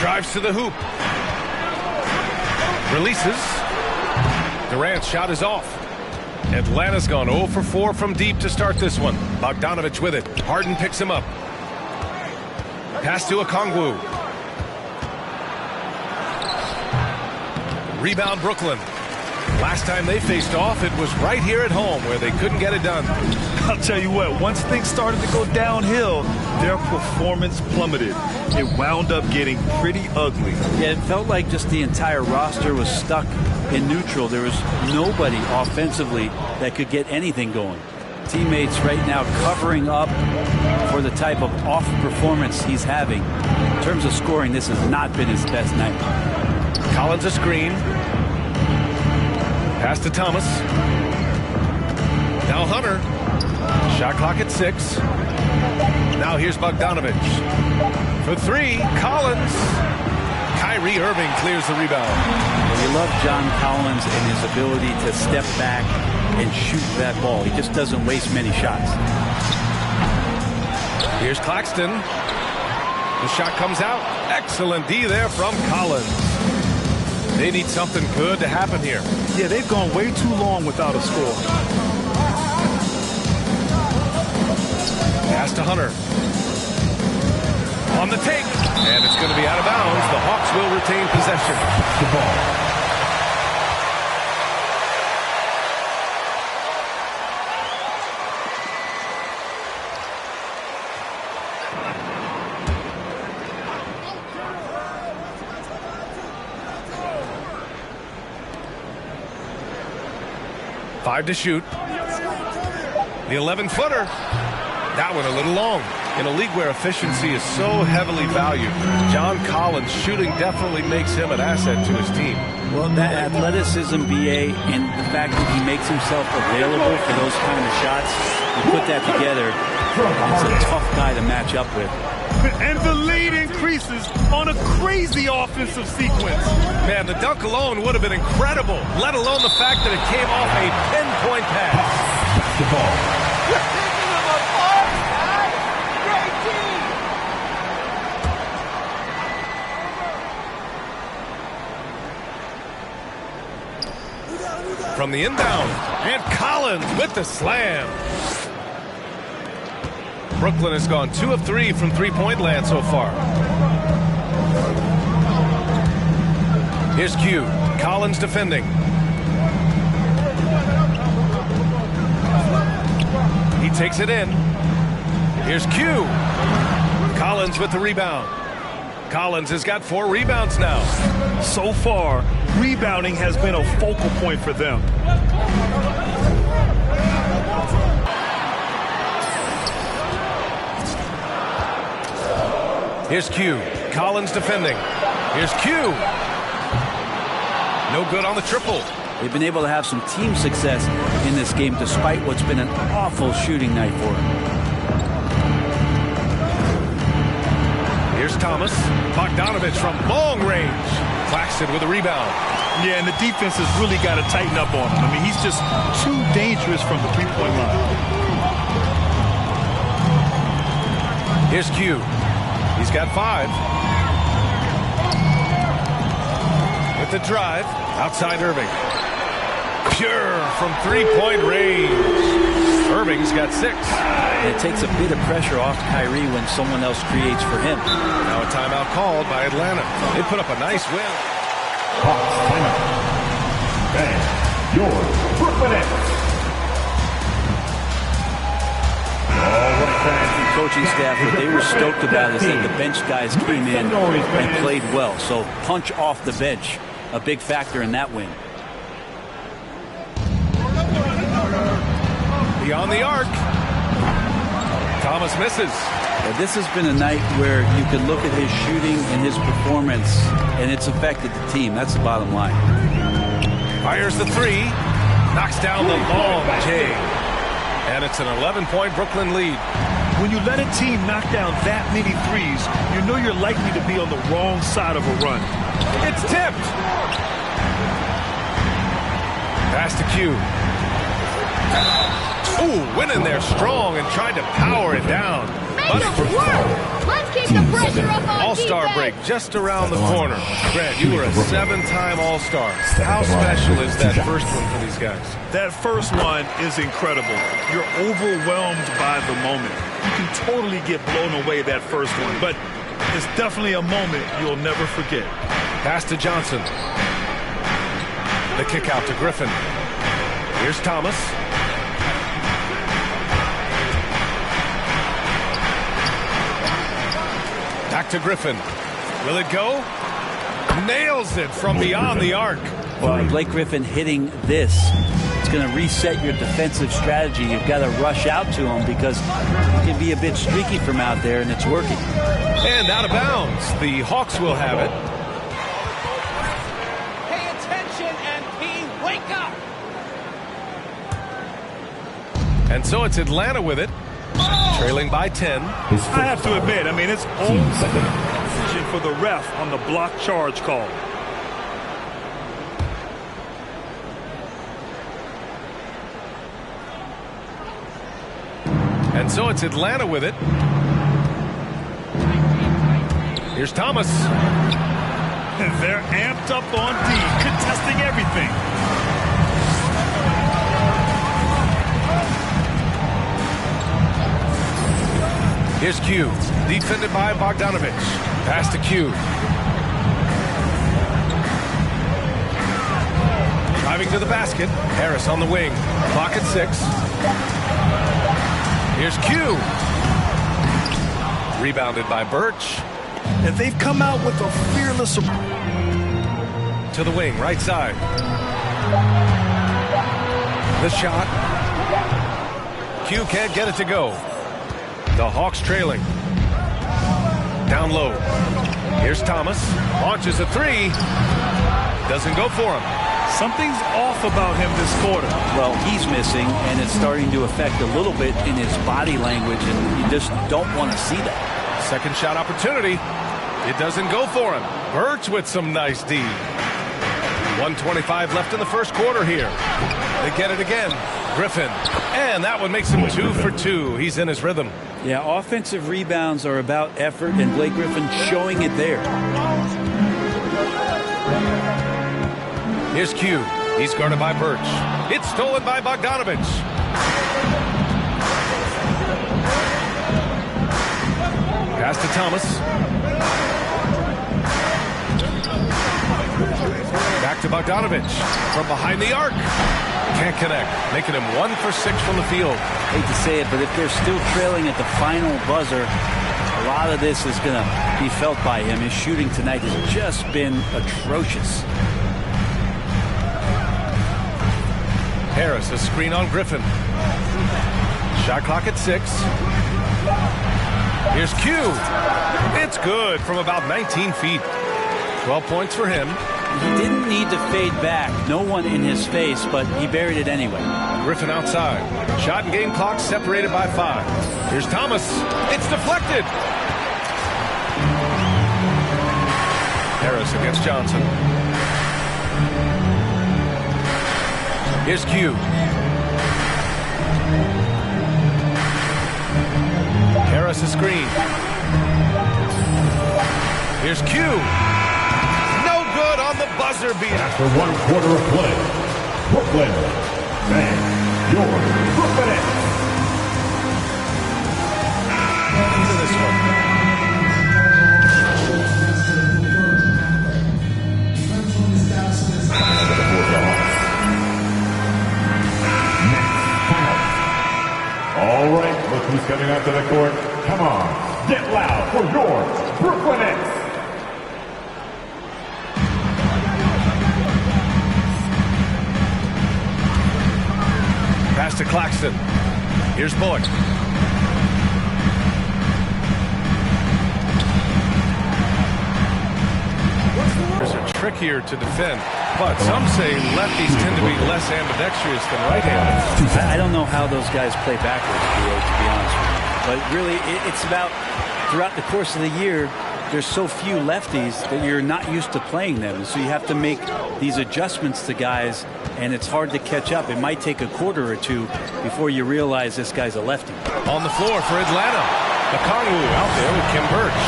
Drives to the hoop. Releases. Durant's shot is off. Atlanta's gone 0 for 4 from deep to start this one. Bogdanovich with it. Harden picks him up. Pass to Okongwu. Rebound Brooklyn. Last time they faced off, it was right here at home where they couldn't get it done. I'll tell you what, once things started to go downhill, their performance plummeted. It wound up getting pretty ugly. Yeah, it felt like just the entire roster was stuck in neutral. There was nobody offensively that could get anything going. Teammates right now covering up for the type of off performance he's having. In terms of scoring, this has not been his best night. Collins a screen. Pass to Thomas. Now Hunter. Shot clock at 6. Now here's Bogdanovich. For 3, Collins. Kyrie Irving clears the rebound. We love John Collins and his ability to step back and shoot that ball. He just doesn't waste many shots. Here's Claxton. The shot comes out. Excellent D there from Collins. They need something good to happen here. Yeah, they've gone way too long without a score. Pass to Hunter. On the take. And it's going to be out of bounds. The Hawks will retain possession. The ball. Five to shoot. The 11-footer. That one a little long. In a league where efficiency is so heavily valued, John Collins' shooting definitely makes him an asset to his team. Well, that athleticism, BA, and the fact that he makes himself available for those kind of shots, you put that together, it's a tough guy to match up with. And the lead increases on a crazy offensive sequence. Man, the dunk alone would have been incredible, let alone the fact that it came off a pinpoint pass. The ball. You're picking them apart, guys. Great team. From the inbound, and Collins with the slam. Brooklyn has gone 2 of 3 from three-point land so far. Here's Q. Collins defending. He takes it in. Here's Q. Collins with the rebound. Collins has got 4 rebounds now. So far, rebounding has been a focal point for them. Here's Q. Collins defending. Here's Q. No good on the triple. They've been able to have some team success in this game despite what's been an awful shooting night for them. Here's Thomas. Bogdanovich from long range. Claxton with a rebound. Yeah, and the defense has really got to tighten up on him. I mean, he's just too dangerous from the three-point line. Here's Q. He's got 5. With the drive. Outside Irving. Pure from three-point range. Irving's got 6. It takes a bit of pressure off Kyrie when someone else creates for him. Now a timeout called by Atlanta. They put up a nice win. Hawks timeout. And your Brooklyn Nets. The coaching staff, what they were stoked about is that the bench guys came in and played well. So punch off the bench, a big factor in that win. Beyond the arc. Thomas misses. Well, this has been a night where you can look at his shooting and his performance, and it's affected the team. That's the bottom line. Fires the 3. Knocks down the long J. And it's an 11-point Brooklyn lead. When you let a team knock down that many threes, you know you're likely to be on the wrong side of a run. It's tipped. Pass to Q. Ooh, went in there strong and tried to power it down. Make it work. Let's keep the pressure up on All-Star defense. break just around the corner. Grant, you were a 7-time All-Star. How special is that first one for these guys? That first one is incredible. You're overwhelmed by the moment. You can totally get blown away that first one, but it's definitely a moment you'll never forget. Pass to Johnson. The kick out to Griffin. Here's Thomas. Back to Griffin. Will it go? Nails it from beyond the arc. Well, Blake Griffin hitting this, it's going to reset your defensive strategy. You've got to rush out to him because it can be a bit streaky from out there, and it's working. And out of bounds. The Hawks will have it. Pay attention, MP. Wake up. And so it's Atlanta with it. Trailing by 10. I have to admit, I mean, it's all decision for the ref on the block charge call. And so it's Atlanta with it. Here's Thomas. They're amped up on D, contesting everything. Here's Q, defended by Bogdanovich. Pass to Q. Driving to the basket. Harris on the wing. Clock at 6. Here's Q. Rebounded by Birch. And they've come out with a fearless to the wing, right side. The shot. Q can't get it to go. The Hawks trailing. Down low. Here's Thomas. Launches a 3. Doesn't go for him. Something's off about him this quarter. Well, he's missing, and it's starting to affect a little bit in his body language, and you just don't want to see that. Second shot opportunity. It doesn't go for him. Birch with some nice D. 1:25 left in the first quarter here. They get it again. Griffin. And that one makes him 2 for 2. He's in his rhythm. Yeah, offensive rebounds are about effort, and Blake Griffin showing it there. Here's Q. He's guarded by Birch. It's stolen by Bogdanovich. Pass to Thomas. Back to Bogdanovich. From behind the arc. Can't connect. Making him 1 for 6 from the field. Hate to say it, but if they're still trailing at the final buzzer, a lot of this is going to be felt by him. His shooting tonight has just been atrocious. Harris, a screen on Griffin. Shot clock at 6. Here's Q. It's good from about 19 feet. 12 points for him. He didn't need to fade back. No one in his face, but he buried it anyway. Griffin outside. Shot and game clock separated by 5. Here's Thomas. It's deflected. Harris against Johnson. Here's Q. Harris a screen. Here's Q. No good on the buzzer beater. After 1 quarter of play, Brooklyn, and your Brooklyn Nets. Into this one. All right, look who's coming out to the court. Come on, get loud for your Brooklyn Nets. Pass to Claxton. Here's Boyd. These are trickier to defend, but some say lefties tend to be less ambidextrous than right-handed. I don't know how those guys play backwards, to be honest with you. But really, it's about throughout the course of the year, there's so few lefties that you're not used to playing them. So you have to make these adjustments to guys, and it's hard to catch up. It might take a quarter or two before you realize this guy's a lefty. On the floor for Atlanta, Okongwu out there with Kim Birch.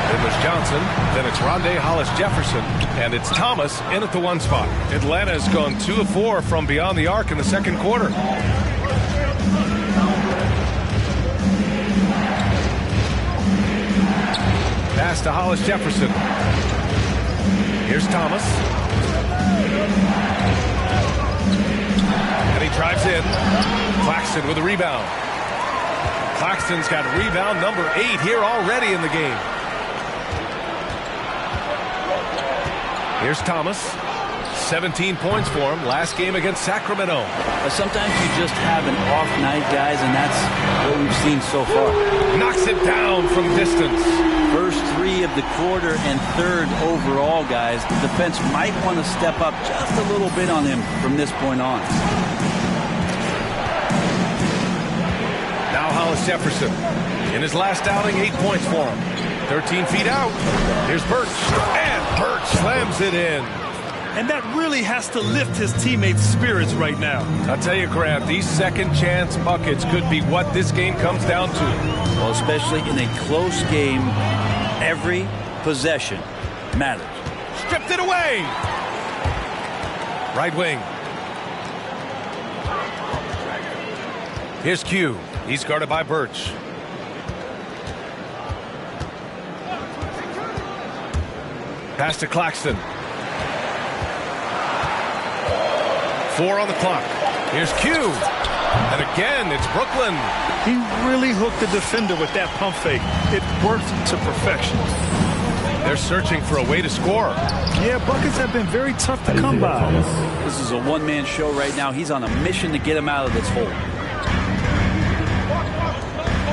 Then there's Johnson, then it's Rondae Hollis-Jefferson, and it's Thomas in at the 1 spot. Atlanta has gone 2 of 4 from beyond the arc in the second quarter. Pass to Hollis-Jefferson. Here's Thomas. And he drives in. Claxton with a rebound. Claxton's got rebound number 8 here already in the game. Here's Thomas. 17 points for him last game against Sacramento. But sometimes you just have an off night, guys, and that's what we've seen so far. Knocks it down from distance. First 3 of the quarter and 3rd overall, guys. The defense might want to step up just a little bit on him from this point on. Now Hollis-Jefferson. In his last outing, 8 points for him. 13 feet out. Here's Birch. And Birch slams it in. And that really has to lift his teammates' spirits right now. I'll tell you, Grant, these second chance buckets could be what this game comes down to. Well, especially in a close game, every possession matters. Stripped it away. Right wing. Here's Q. He's guarded by Birch. Pass to Claxton. 4 on the clock. Here's Q. And again, it's Brooklyn. He really hooked the defender with that pump fake. It worked to perfection. They're searching for a way to score. Yeah, buckets have been very tough to come by. This is a one-man show right now. He's on a mission to get him out of this hole.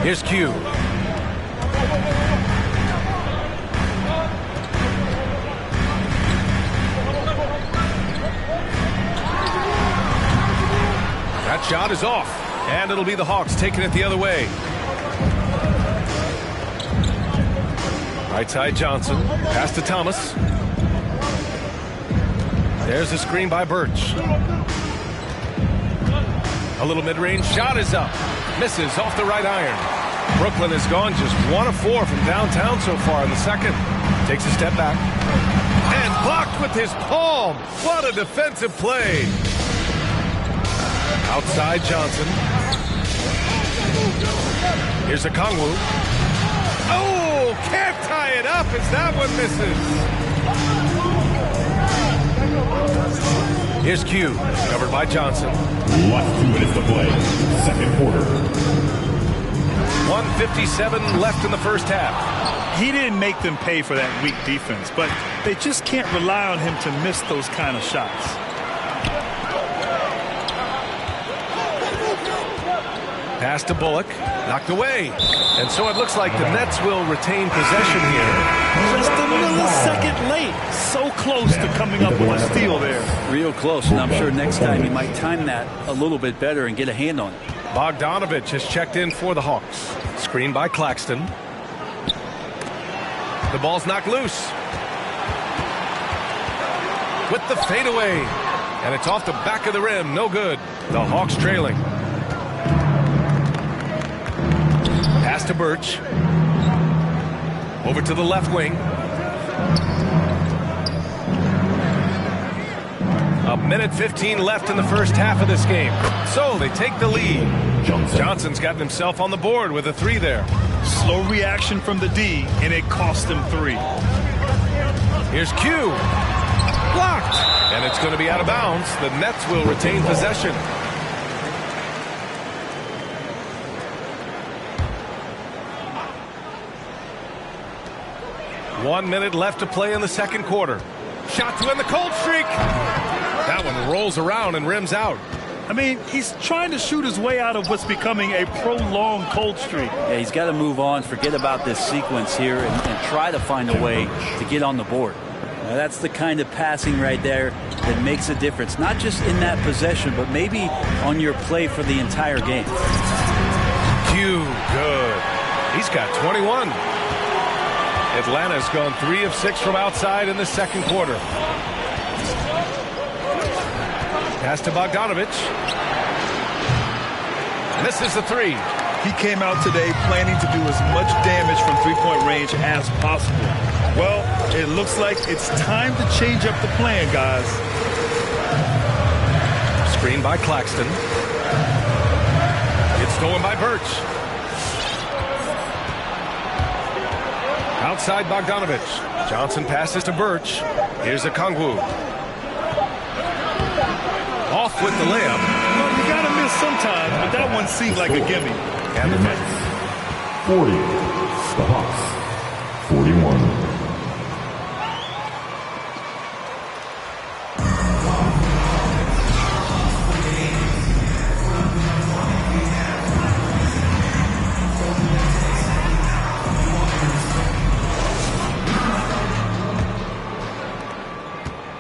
Here's Q. That shot is off, and it'll be the Hawks taking it the other way. Right side Johnson. Pass to Thomas. There's a screen by Birch. A little mid-range shot is up. Misses off the right iron. Brooklyn has gone just 1 of 4 from downtown so far in the second. Takes a step back. And blocked with his palm. What a defensive play. Outside Johnson. Here's Okongwu. Oh, can't tie it up as that one misses. Here's Q, covered by Johnson. Last 2 minutes to play. Second quarter. 1:57 left in the first half. He didn't make them pay for that weak defense, but they just can't rely on him to miss those kind of shots. Pass to Bullock, knocked away. And so it looks like the Nets will retain possession here. Just a millisecond late. So close to coming up with a steal there. Real close, and I'm sure next time he might time that a little bit better and get a hand on it. Bogdanovich has checked in for the Hawks. Screen by Claxton. The ball's knocked loose. With the fadeaway. And it's off the back of the rim. No good. The Hawks trailing. Pass to Birch. Over to the left wing. A minute 15 left in the first half of this game. So they take the lead. Johnson's gotten himself on the board with a 3 there. Slow reaction from the D, and it cost him 3. Here's Q. Blocked. And it's going to be out of bounds. The Nets will retain possession. One minute left to play in the second quarter. Shot to end the cold streak. That one rolls around and rims out. I mean, he's trying to shoot his way out of what's becoming a prolonged cold streak. Yeah, he's got to move on, forget about this sequence here, and try to find a way to get on the board. Now, that's the kind of passing right there that makes a difference, not just in that possession, but maybe on your play for the entire game. Q, good. He's got 21. Atlanta's gone 3 of 6 from outside in the second quarter. Pass to Bogdanovic. Misses the three. He came out today planning to do as much damage from three-point range as possible. Well, it looks like it's time to change up the plan, guys. Screen by Claxton. It's stolen by Birch. Outside Bogdanovic. Johnson passes to Birch. Here's Okongwu. Off with the layup. Well, you got to miss sometimes, but that one seemed like a gimme. And the Nets 40. The Hawks 41.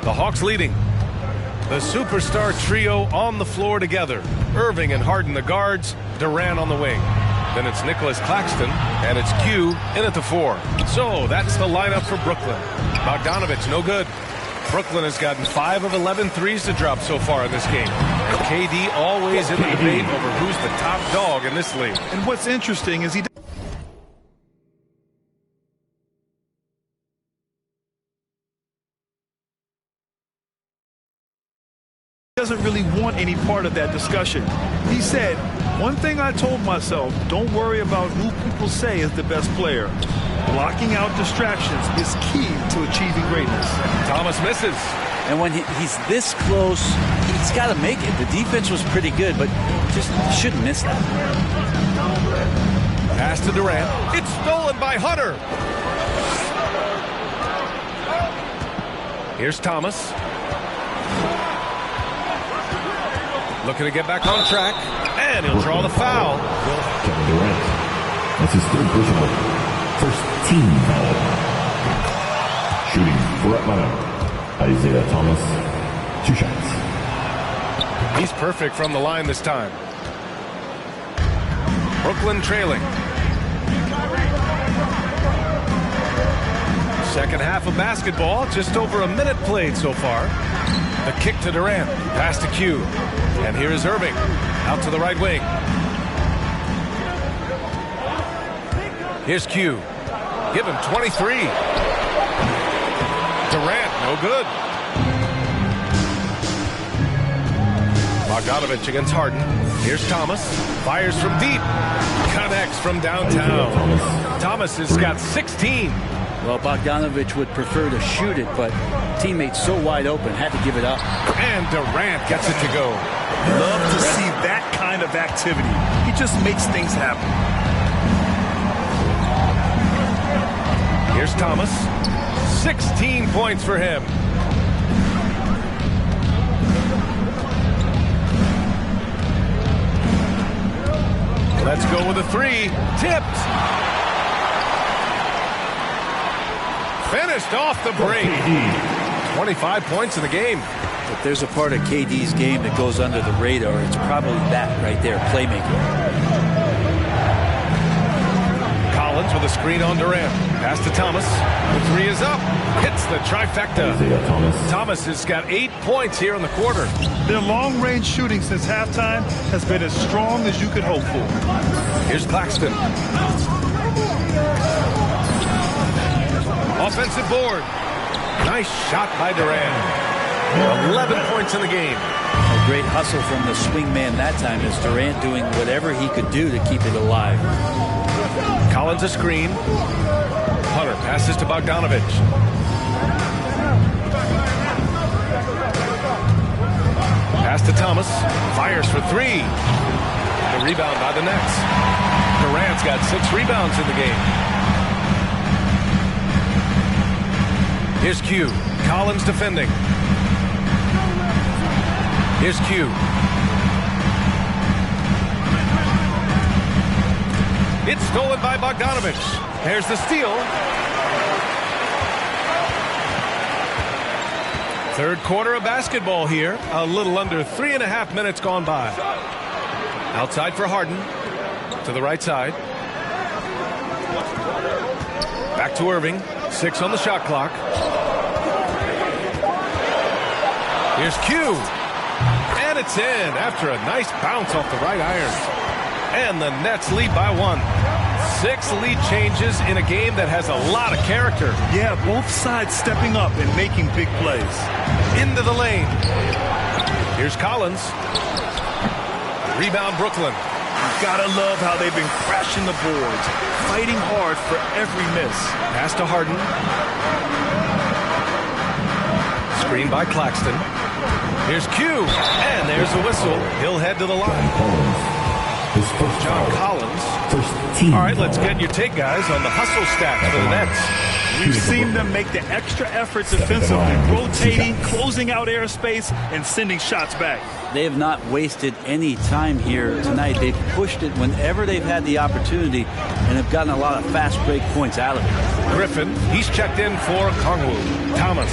The Hawks leading. The superstar trio on the floor together. Irving and Harden the guards, Durant on the wing. Then it's Nicholas Claxton, and it's Q in at the 4. So that's the lineup for Brooklyn. Bogdanovic, no good. Brooklyn has gotten 5 of 11 threes to drop so far in this game. And KD always in the debate over who's the top dog in this league. And what's interesting is he doesn't really want any part of that discussion. He said, one thing I told myself, don't worry about who people say is the best player. Blocking out distractions is key to achieving greatness. Thomas misses. And when he's this close, he's got to make it. The defense was pretty good, but just shouldn't miss that. Pass to Durant. It's stolen by Hunter. Here's Thomas. Looking to get back on track. And he'll draw the foul. Kevin Durant. That's his third personal. First team foul. Shooting for Atlanta, Isaiah Thomas. 2 shots. He's perfect from the line this time. Brooklyn trailing. Second half of basketball. Just over a minute played so far. The kick to Durant. Pass to Q. And here is Irving. Out to the right wing. Here's Q. Give him 23. Durant, no good. Bogdanovic against Harden. Here's Thomas. Fires from deep. Connects from downtown. Thomas has got 16. Well, Bogdanovic would prefer to shoot it, but teammates so wide open, had to give it up. And Durant gets it to go. Love to see that kind of activity. He just makes things happen. Here's Thomas. 16 points for him. Let's go with a 3. Tipped. Finished off the break. 25 points in the game. If there's a part of KD's game that goes under the radar, it's probably that right there, playmaking. Collins with a screen on Durant. Pass to Thomas. The 3 is up. Hits the trifecta. Thomas has got 8 points here in the quarter. Their long-range shooting since halftime has been as strong as you could hope for. Here's Claxton. Offensive board. Nice shot by Durant. 11 points in the game. A great hustle from the swing man that time as Durant doing whatever he could do to keep it alive. Collins a screen. Hunter passes to Bogdanovic. Pass to Thomas. Fires for 3. The rebound by the Nets. Durant's got 6 rebounds in the game. Here's Q. Collins defending. Here's Q. It's stolen by Bogdanovic. There's the steal. Third quarter of basketball here. A little under 3.5 minutes gone by. Outside for Harden. To the right side. Back to Irving. 6 on the shot clock. Here's Q. And it's in after a nice bounce off the right iron. And the Nets lead by 1. 6 lead changes in a game that has a lot of character. Yeah, both sides stepping up and making big plays. Into the lane. Here's Collins. Rebound Brooklyn. Gotta love how they've been crashing the boards, fighting hard for every miss. Pass to Harden. Screen by Claxton. Here's Q, and there's a whistle. He'll head to the line. John Collins. All right, let's get your take, guys, on the hustle stats for the Nets. We've seen them make the extra effort defensively, rotating, closing out airspace, and sending shots back. They have not wasted any time here tonight. They've pushed it whenever they've had the opportunity and have gotten a lot of fast break points out of it. Griffin, he's checked in for Kongwu. Thomas.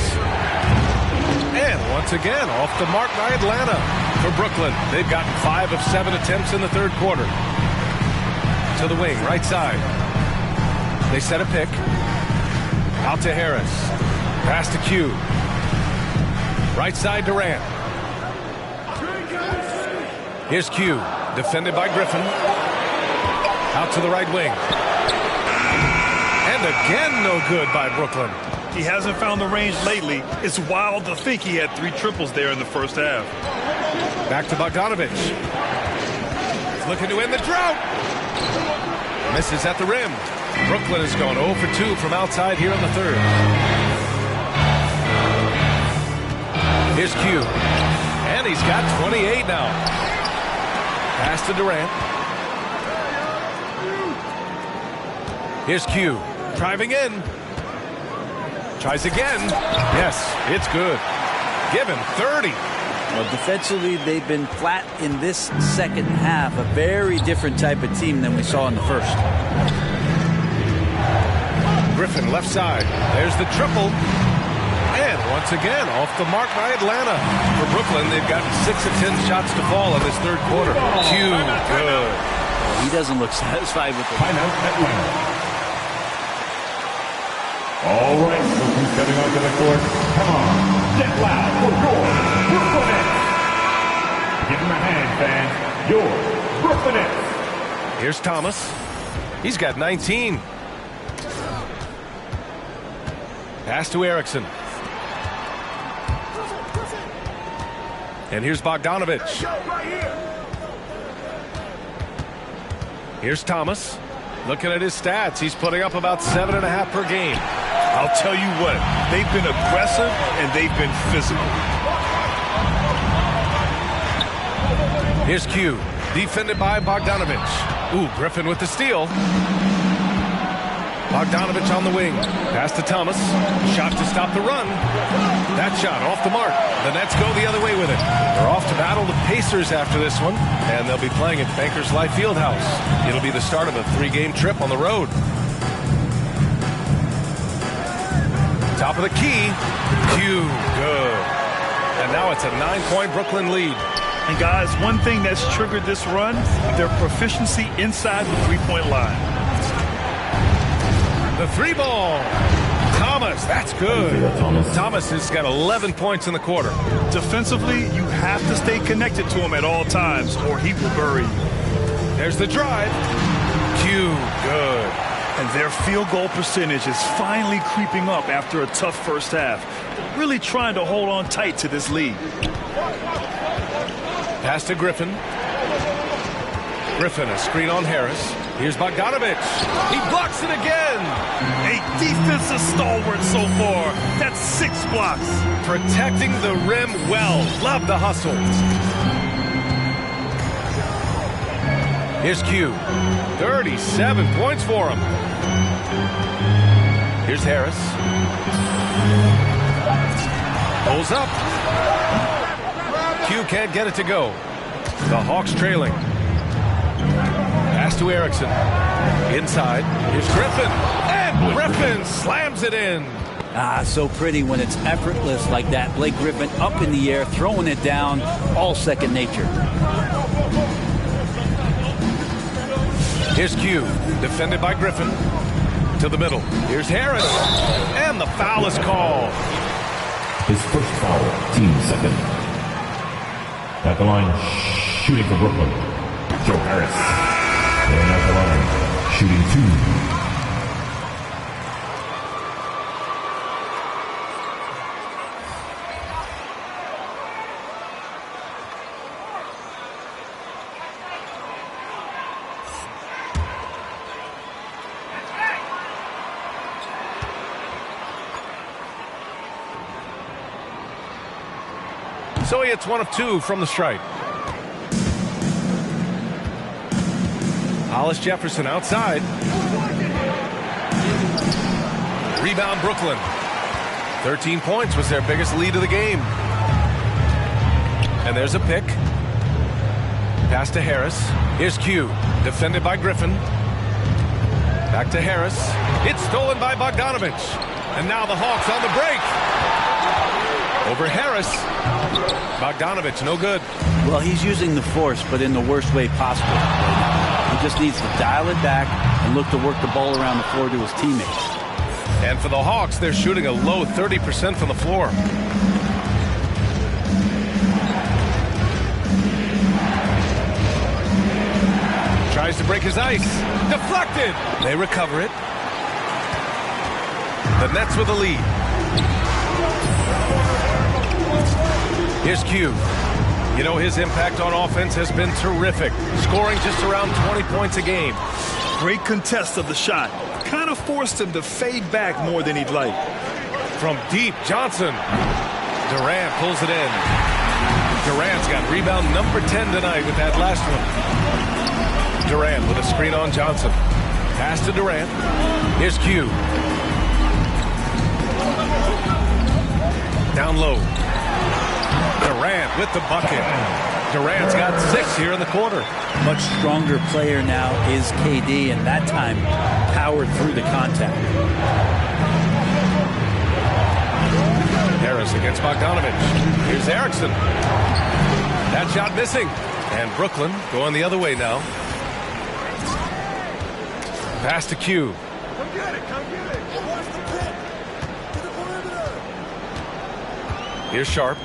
And once again, off the mark by Atlanta. For Brooklyn, they've gotten 5 of 7 attempts in the third quarter. To the wing, right side. They set a pick. Out to Harris. Pass to Q. Right side Durant. Here's Q. Defended by Griffin. Out to the right wing. And again, no good by Brooklyn. He hasn't found the range lately. It's wild to think he had 3 triples there in the first half. Back to Bogdanovich. He's looking to end the drought. Misses at the rim. Brooklyn has gone 0 for 2 from outside here in the third. Here's Q. And he's got 28 now. Pass to Durant. Here's Q. Driving in. Tries again. Yes, it's good. Give him 30. Well, defensively, they've been flat in this second half. A very different type of team than we saw in the first. Griffin left side. There's the triple. And once again, off the mark by Atlanta. For Brooklyn, they've gotten 6 of 10 shots to fall in this third quarter. Q, good. He doesn't look satisfied with the timeout Atlanta. All right, so who's coming onto the court? Come on, get loud for your Brooklyn Nets. Give him a hand, fans. Your Brooklyn Nets. Here's Thomas. He's got 19. Pass to Erickson. And here's Bogdanovich. Here's Thomas. Looking at his stats, he's putting up about 7.5 per game. I'll tell you what, they've been aggressive and they've been physical. Here's Q, defended by Bogdanovich. Ooh, Griffin with the steal. Bogdanovich on the wing. Pass to Thomas. Shot to stop the run. That shot off the mark. The Nets go the other way with it. They're off to battle the Pacers after this one, and they'll be playing at Bankers Life Fieldhouse. It'll be the start of a 3-game trip on the road. Top of the key. Q, good. And now it's a 9-point Brooklyn lead. And guys, one thing that's triggered this run, their proficiency inside the 3-point line. The 3-ball. Thomas, that's good. Thomas has got 11 points in the quarter. Defensively, you have to stay connected to him at all times or he will bury you. There's the drive. Q, good. And their field goal percentage is finally creeping up after a tough first half. They're really trying to hold on tight to this lead. Pass to Griffin. Griffin, a screen on Harris. Here's Bogdanovich. He blocks it again. A defensive stalwart so far. That's 6 blocks. Protecting the rim well. Love the hustle. Here's Q. 37 points for him. Here's Harris. Pulls up. Q can't get it to go. The Hawks trailing. Pass to Erickson. Inside. Here's Griffin. And Griffin slams it in. Ah, so pretty when it's effortless like that. Blake Griffin up in the air, throwing it down, all second nature. Here's Q. Defended by Griffin. To the middle. Here's Harris. And the foul is called. His first foul, team second. At the line, shooting for Brooklyn, Joe Harris. And at the line, shooting 2. So he hits 1 of 2 from the stripe. Hollis Jefferson outside. Rebound Brooklyn. 13 points was their biggest lead of the game. And there's a pick. Pass to Harris. Here's Q. Defended by Griffin. Back to Harris. It's stolen by Bogdanovich. And now the Hawks on the break. Over Harris. Bogdanovich, no good. Well, he's using the force, but in the worst way possible right now. He just needs to dial it back and look to work the ball around the floor to his teammates. And for the Hawks, they're shooting a low 30% from the floor. Tries to break his ice. Deflected. They recover it. The Nets with the lead. Here's Q. You know, his impact on offense has been terrific, scoring just around 20 points a game. Great contest of the shot. Kind of forced him to fade back more than he'd like. From deep, Johnson. Durant pulls it in. Durant's got rebound number 10 tonight with that last one. Durant with a screen on Johnson. Pass to Durant. Here's Q. Down low. Durant with the bucket. Durant's got 6 here in the quarter. Much stronger player now is KD, and that time powered through the contact. Harris against Bogdanovich. Here's Erickson. That shot missing. And Brooklyn going the other way now. Pass to Q. Come get it, come get it. Watch the pit. To the perimeter. Here's Sharp.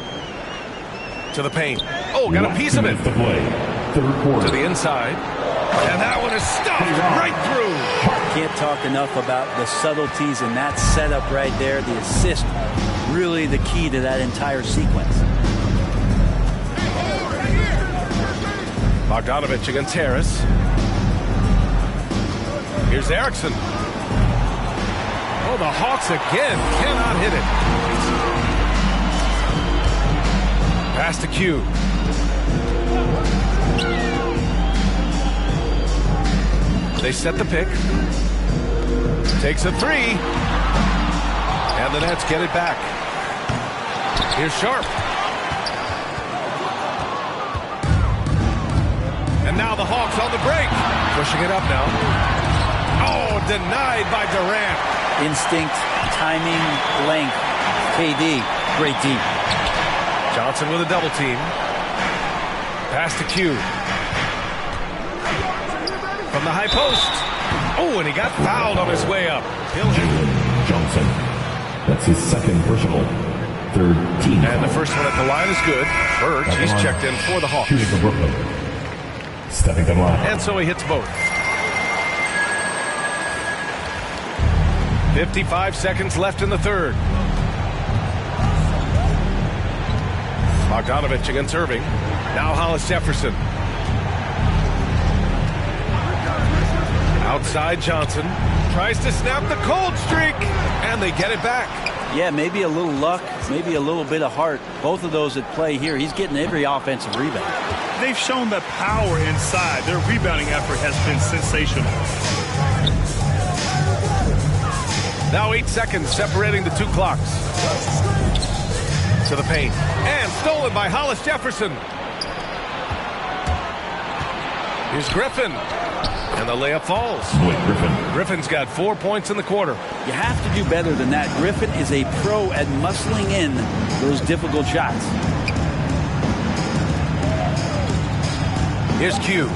To the paint. Oh, got a piece of it. To the inside. And that one is stuffed right through. Can't talk enough about the subtleties in that setup right there. The assist, really the key to that entire sequence. Bogdanovich against Harris. Here's Erickson. Oh, the Hawks again cannot hit it. Pass to Q. They set the pick. Takes a 3. And the Nets get it back. Here's Sharp. And now the Hawks on the break. Pushing it up now. Oh, denied by Durant. Instinct, timing, length. KD, great deep. Johnson with a double team. Pass to Q. From the high post. Oh, and he got fouled on his way up. Johnson. That's his second personal. Third team. And the first one at the line is good. Birch, he's checked in for the Hawks. Shooting for Brooklyn. Stepping to the line. And so he hits both. 55 seconds left in the third. Bogdanovich against Irving. Now Hollis Jefferson. Outside Johnson. Tries to snap the cold streak. And they get it back. Yeah, maybe a little luck, maybe a little bit of heart. Both of those at play here. He's getting every offensive rebound. They've shown the power inside. Their rebounding effort has been sensational. Now 8 seconds separating the two clocks. To the paint. And stolen by Hollis Jefferson. Here's Griffin. And the layup falls. Griffin's got 4 points in the quarter. You have to do better than that. Griffin is a pro at muscling in those difficult shots. Here's Q.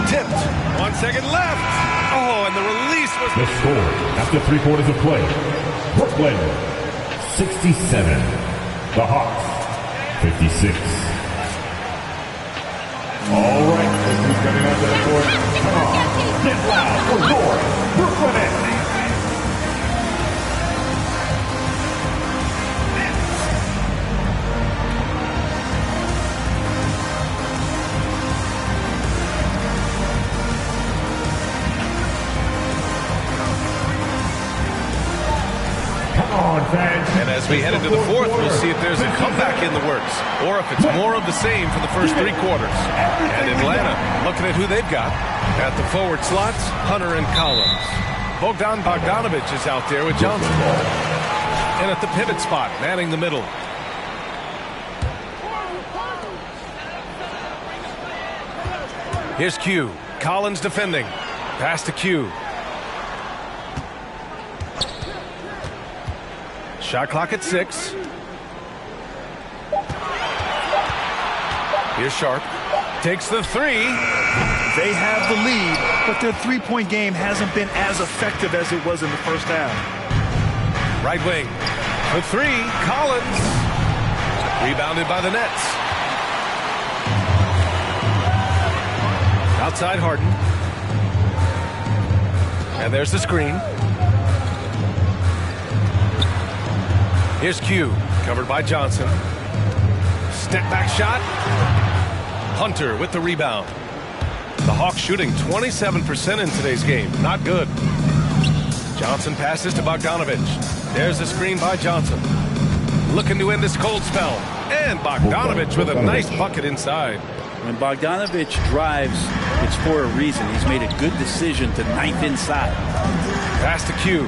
Tipped. 1 second left. Oh, and the release was... The score after 3 quarters of play. Brooklyn, 67. The Hawks, 56. All right, this is coming out to the court. Come on, get loud for North Brooklyn Nets. And as we head into the fourth, we'll see if there's a comeback in the works or if it's more of the same for the first 3 quarters. And Atlanta, looking at who they've got. At the forward slots, Hunter and Collins. Bogdan Bogdanovic is out there with Johnson. And at the pivot spot, manning the middle. Here's Q. Collins defending. Pass to Q. Shot clock at 6. Here's Sharp. Takes the 3. They have the lead, but their three-point game hasn't been as effective as it was in the first half. Right wing. For 3. Collins. Rebounded by the Nets. Outside Harden. And there's the screen. Here's Q, covered by Johnson. Step back shot. Hunter with the rebound. The Hawks shooting 27% in today's game. Not good. Johnson passes to Bogdanovic. There's the screen by Johnson. Looking to end this cold spell. And Bogdanovic with a nice bucket inside. When Bogdanovic drives, it's for a reason. He's made a good decision to knife inside. Pass to Q.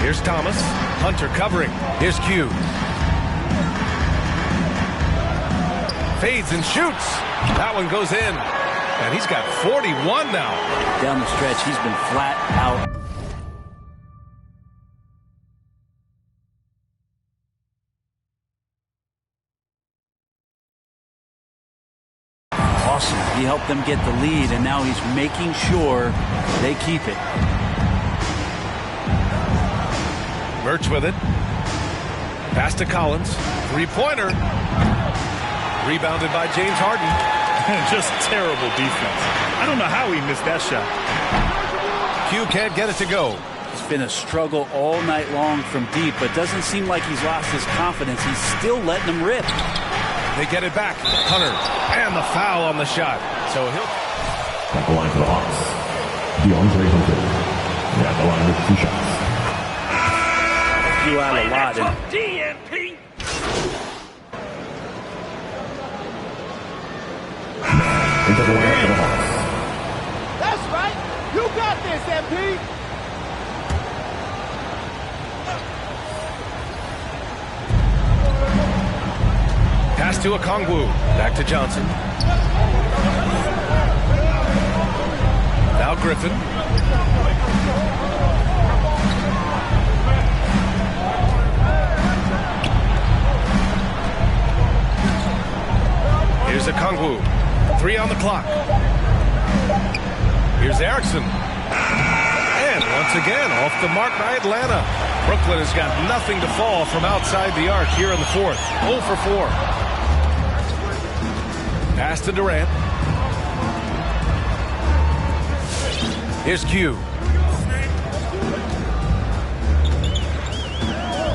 Here's Thomas. Hunter covering. Here's Q. Fades and shoots. That one goes in. And he's got 41 now. Down the stretch, he's been flat out. Awesome. He helped them get the lead, and now he's making sure they keep it. Birch with it. Pass to Collins. 3-pointer. Rebounded by James Harden. Just terrible defense. I don't know how he missed that shot. Q can't get it to go. It's been a struggle all night long from deep, but doesn't seem like he's lost his confidence. He's still letting them rip. They get it back. Hunter. And the foul on the shot. So he'll... At the line for the Hawks, DeAndre Hunter. At the line with 2 shots. You out a lot. DNP. Into the line for the Hawks. That's right. You got this, MP. Pass to Okongwu. Back to Johnson. Now Griffin. Here's Okongwu. 3 on the clock. Here's Erickson. And once again, off the mark by Atlanta. Brooklyn has got nothing to fall from outside the arc here in the fourth. 0 for 4. Pass to Durant. Here's Q.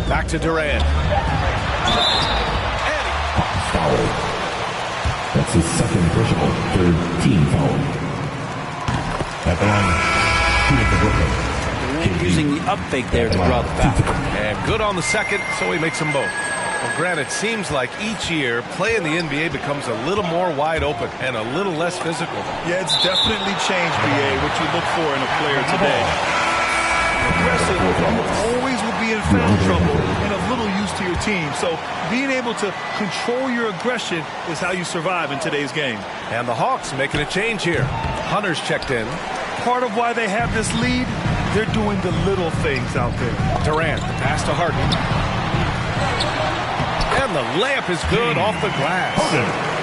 Back to Durant. Foul. That's his second personal, 3rd team foul. At the line, shooting the Brooklyn. Durant using the up fake there to draw the foul. And good on the second, so he makes them both. Well, Grant, it seems like each year, play in the NBA becomes a little more wide open and a little less physical. Yeah, it's definitely changed, BA, what you look for in a player today. Aggressive, always will be in foul trouble and a little used to your team. So being able to control your aggression is how you survive in today's game. And the Hawks making a change here. Hunter's checked in. Part of why they have this lead, they're doing the little things out there. Durant, the pass to Harden. And the layup is good off the glass.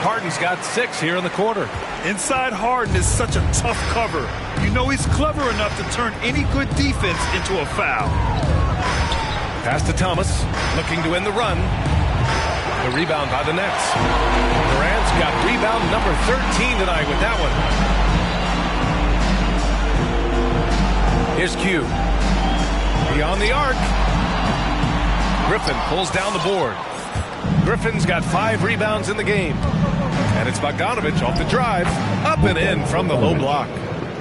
Harden's got 6 here in the quarter. Inside Harden is such a tough cover. You know he's clever enough to turn any good defense into a foul. Pass to Thomas, looking to end the run. The rebound by the Nets. Durant's got rebound number 13 tonight with that one. Here's Q. Beyond the arc. Griffin pulls down the board. Griffin's got 5 rebounds in the game. And it's Bogdanovich off the drive. Up and in from the low block.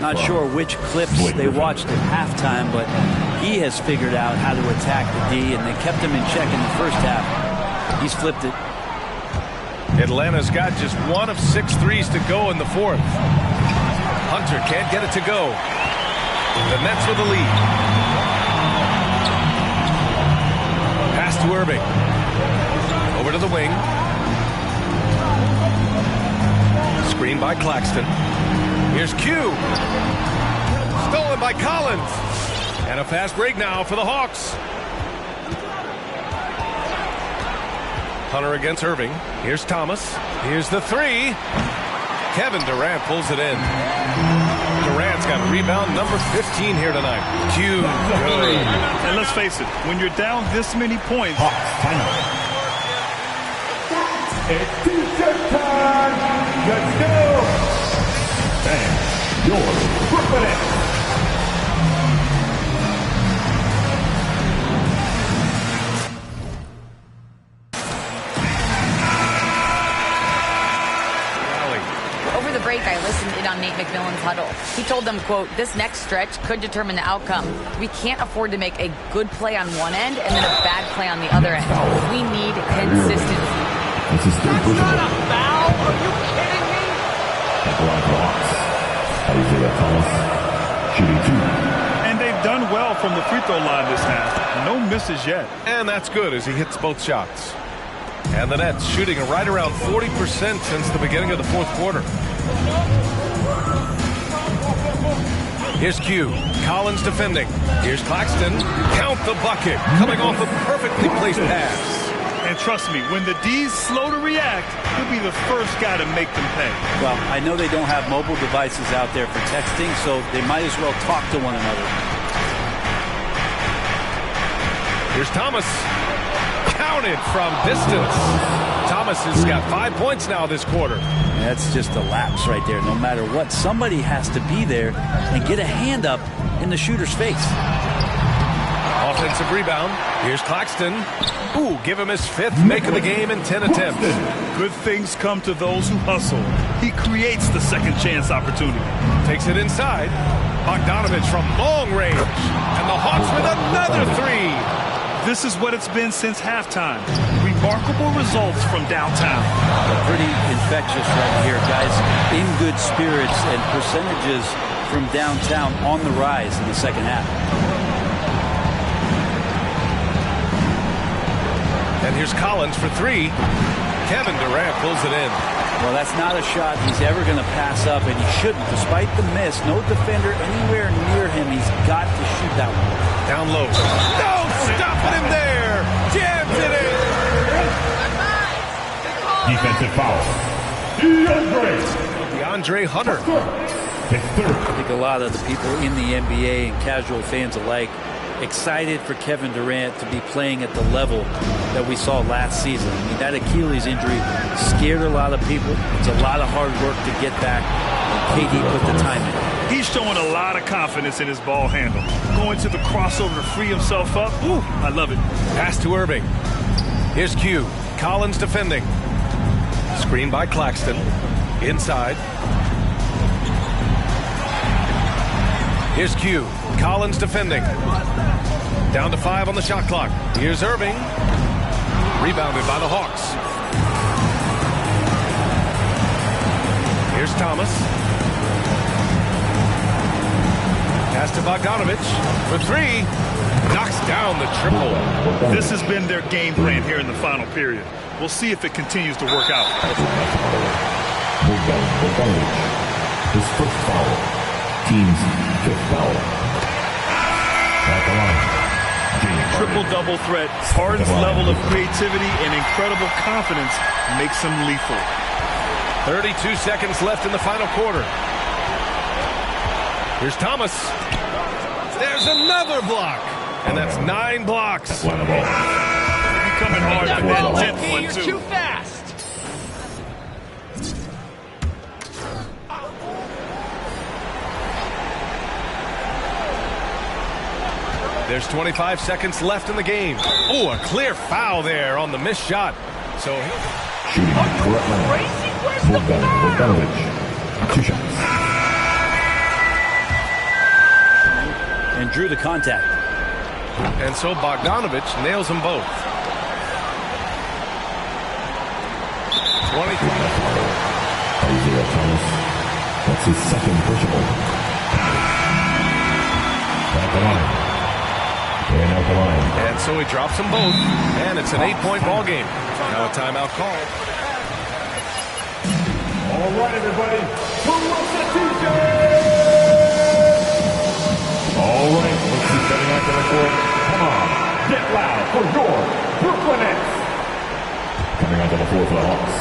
Not sure which clips they watched at halftime, but he has figured out how to attack the D, and they kept him in check in the first half. He's flipped it. Atlanta's got just 1 of 6 threes to go in the fourth. Hunter can't get it to go. The Nets with the lead. Pass to Irving. Over to the wing. Screen by Claxton. Here's Q. Stolen by Collins. And a fast break now for the Hawks. Hunter against Irving. Here's Thomas. Here's the 3. Kevin Durant pulls it in. Durant's got rebound number 15 here tonight. Q. Good. And let's face it, when you're down this many points. It's t-shirt time. Let's go. And your Brooklyn Nets. Over the break, I listened in on Nate McMillan's huddle. He told them, quote, "This next stretch could determine the outcome. We can't afford to make a good play on one end and then a bad play on the other end. We need consistency." This is That's not a foul. Are you kidding me? Isaiah Thomas shooting 2. And they've done well from the free throw line this half. No misses yet. And that's good as he hits both shots. And the Nets shooting right around 40% since the beginning of the fourth quarter. Here's Q. Collins defending. Here's Claxton. Count the bucket. Coming off a perfectly placed pass. And trust me, when the D's slow to react, he'll be the first guy to make them pay. Well, I know they don't have mobile devices out there for texting, so they might as well talk to one another. Here's Thomas. Counted from distance. Thomas has got 5 points now this quarter. That's just a lapse right there. No matter what, somebody has to be there and get a hand up in the shooter's face. Offensive rebound. Here's Claxton. Ooh, give him his 5th make of the game in 10 attempts. Good things come to those who hustle. He creates the second chance opportunity. Takes it inside. Bogdanovich from long range. And the Hawks with another 3. This is what it's been since halftime. Remarkable results from downtown. Pretty infectious right here, guys. In good spirits and percentages from downtown on the rise in the second half. And here's Collins for 3. Kevin Durant pulls it in. Well, that's not a shot he's ever going to pass up, and he shouldn't. Despite the miss, no defender anywhere near him. He's got to shoot that one. Down low. No, stopping him there. Jams it in. Defensive foul. DeAndre Hunter. I think a lot of the people in the NBA and casual fans alike excited for Kevin Durant to be playing at the level that we saw last season. I mean, that Achilles injury scared a lot of people. It's a lot of hard work to get back, and KD put the time in. He's showing a lot of confidence in his ball handle. Going to the crossover to free himself up. Ooh, I love it. Pass to Irving. Here's Q. Collins defending. Screen by Claxton. Inside. Here's Q. Collins defending. Down to 5 on the shot clock. Here's Irving. Rebounded by the Hawks. Here's Thomas. Pass to Bogdanovich for 3. Knocks down the triple. This has been their game plan here in the final period. We'll see if it continues to work out. His first foul. Team's 5th foul. At the line. Triple-double threat. Harden's level of creativity and incredible confidence makes him lethal. 32 seconds left in the final quarter. Here's Thomas. There's another block. And that's 9 blocks. Coming hard for that 10th one, You're too. too fast. There's 25 seconds left in the game. Oh, a clear foul there on the missed shot. So Shooting correct line. Bogdanovich. 2 shots. And drew the contact. And so Bogdanovich nails them both. 20. Isaiah Thomas. That's his second personal. At the line. And out the line. And so he drops them both. And it's an 8-point ball game. Now a timeout call. All right, everybody. Who wants the t-shirt? All right, let's see coming out to the court. Come on, get loud for your Brooklyn Nets. Coming onto the floor for the Hawks.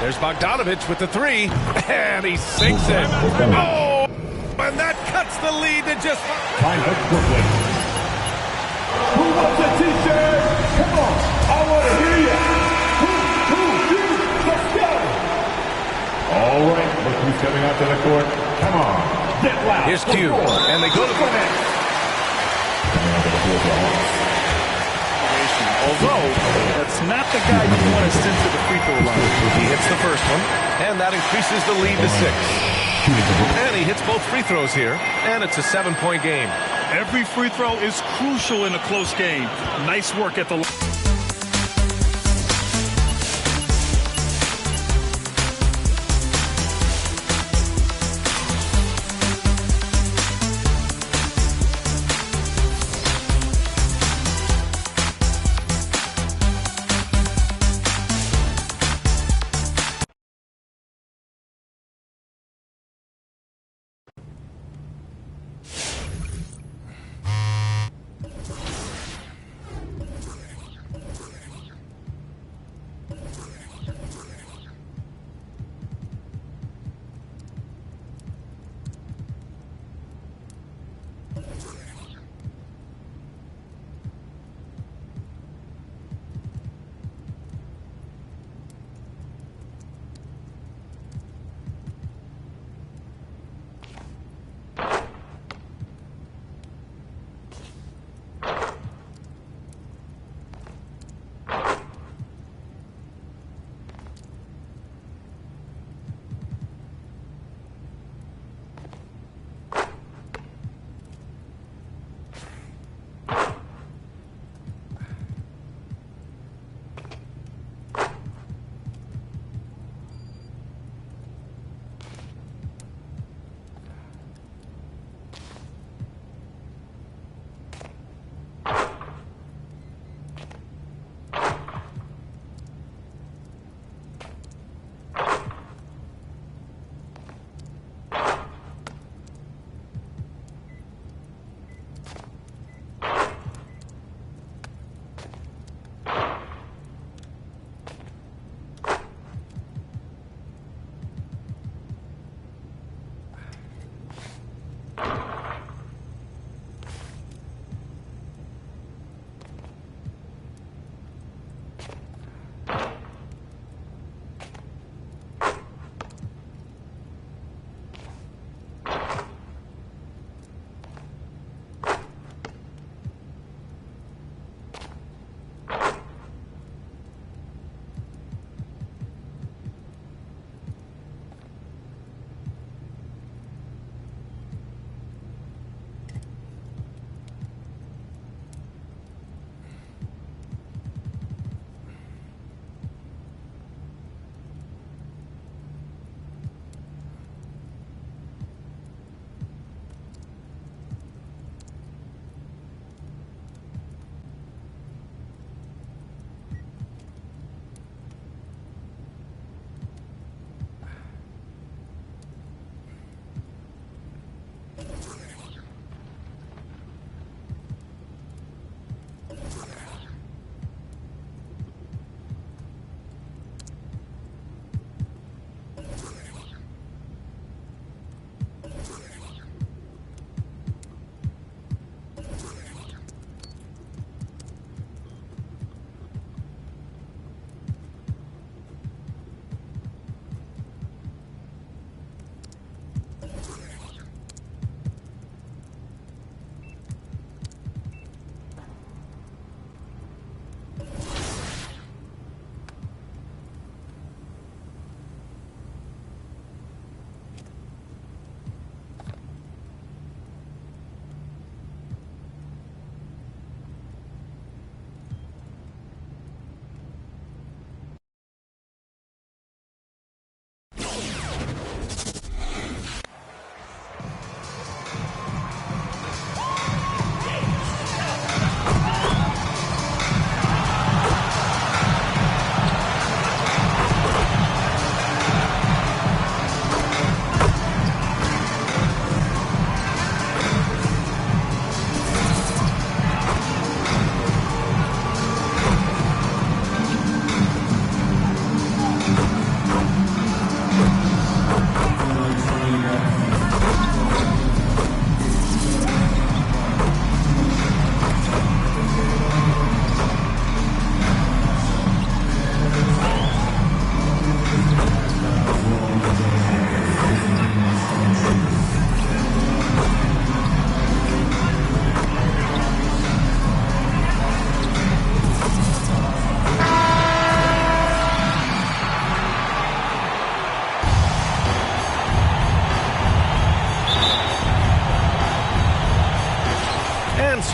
There's Bogdanovich with the 3. And he sinks it. Oh! And that cuts the lead to just... Time of Brooklyn. Who wants a t-shirt? Come on, I want to hear you. Who, let's go. All right, look who's coming out to the court. Come on, get loud. Here's Q, and they go to the net. Coming out to the floor for the Hawks. Although, that's not the guy you want to send to the free throw line. He hits the first one, and that increases the lead to 6. And he hits both free throws here, and it's a 7-point game. Every free throw is crucial in a close game. Nice work at the line.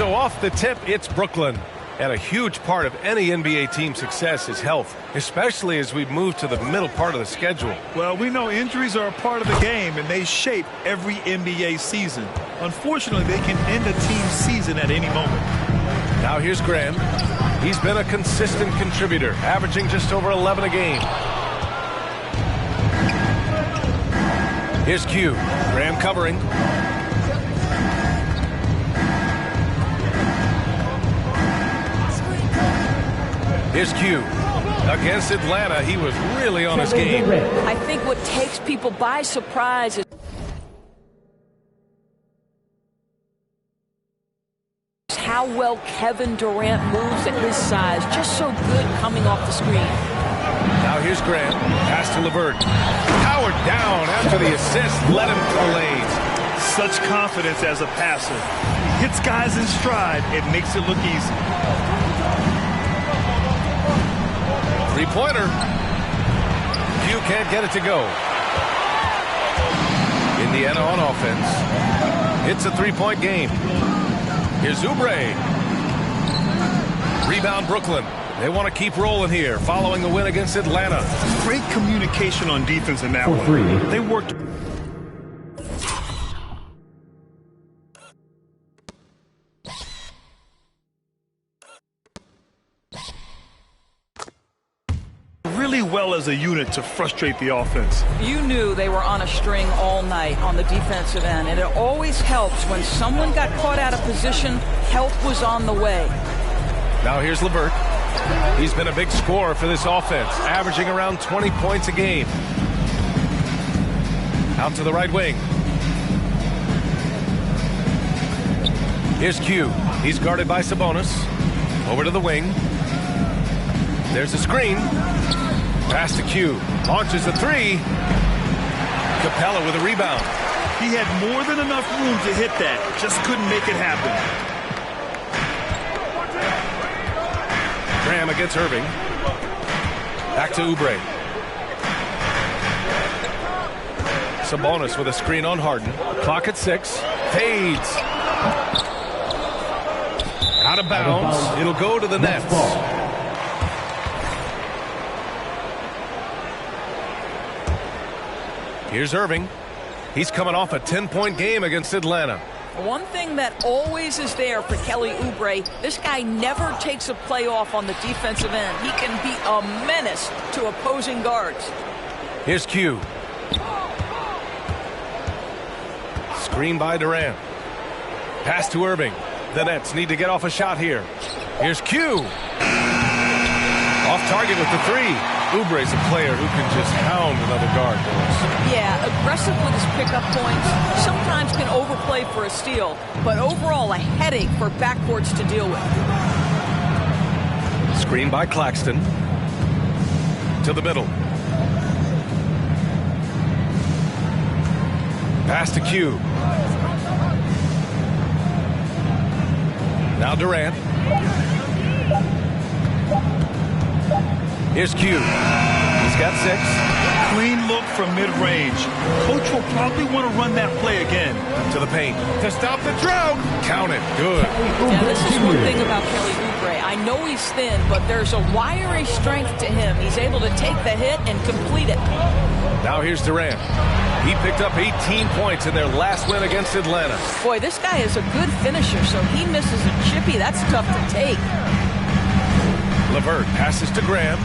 So off the tip, it's Brooklyn. And a huge part of any NBA team's success is health, especially as we move to the middle part of the schedule. Well, we know injuries are a part of the game, and they shape every NBA season. Unfortunately, they can end a team's season at any moment. Now here's Graham. He's been a consistent contributor, averaging just over 11 a game. Here's Q. Graham covering. Here's Q. Against Atlanta, he was really on his game. I think what takes people by surprise is how well Kevin Durant moves at his size. Just so good coming off the screen. Now here's Graham. Pass to LeVert. Powered down after the assist. Let him go lanes. Such confidence as a passer. Hits guys in stride. It makes it look easy. Three-pointer. Q can't get it to go. Indiana on offense. It's a three-point game. Here's Oubre. Rebound Brooklyn. They want to keep rolling here following the win against Atlanta. Great communication on defense in that one. They worked. Really well as a unit to frustrate the offense. You knew they were on a string all night on the defensive end, and it always helps when someone got caught out of position, help was on the way. Now here's LeVert. He's been a big scorer for this offense, averaging around 20 points a game. Out to the right wing. Here's Q. He's guarded by Sabonis. Over to the wing. There's a screen. Pass to Q. Launches a three. Capella with a rebound. He had more than enough room to hit that. Just couldn't make it happen. Graham against Irving. Back to Oubre. Sabonis with a screen on Harden. Clock at 6. Fades. Out of bounds. It'll go to the Nets. Here's Irving. He's coming off a 10-point game against Atlanta. One thing that always is there for Kelly Oubre, this guy never takes a play off on the defensive end. He can be a menace to opposing guards. Here's Q. Screen by Durant. Pass to Irving. The Nets need to get off a shot here. Here's Q. Off target with the three. Oubre's a player who can just hound another guard. Yeah, aggressive with his pickup points. Sometimes can overplay for a steal, but overall a headache for backcourts to deal with. Screen by Claxton. To the middle. Pass to Q. Now Durant. Here's Q. He's got 6. Clean look from mid-range. Coach will probably want to run that play again. To the paint. To stop the drought. Count it. Good. Yeah, this is one thing about Kelly Oubre. I know he's thin, but there's a wiry strength to him. He's able to take the hit and complete it. Now here's Durant. He picked up 18 points in their last win against Atlanta. Boy, this guy is a good finisher, so he misses a chippy. That's tough to take. LeVert passes to Graham.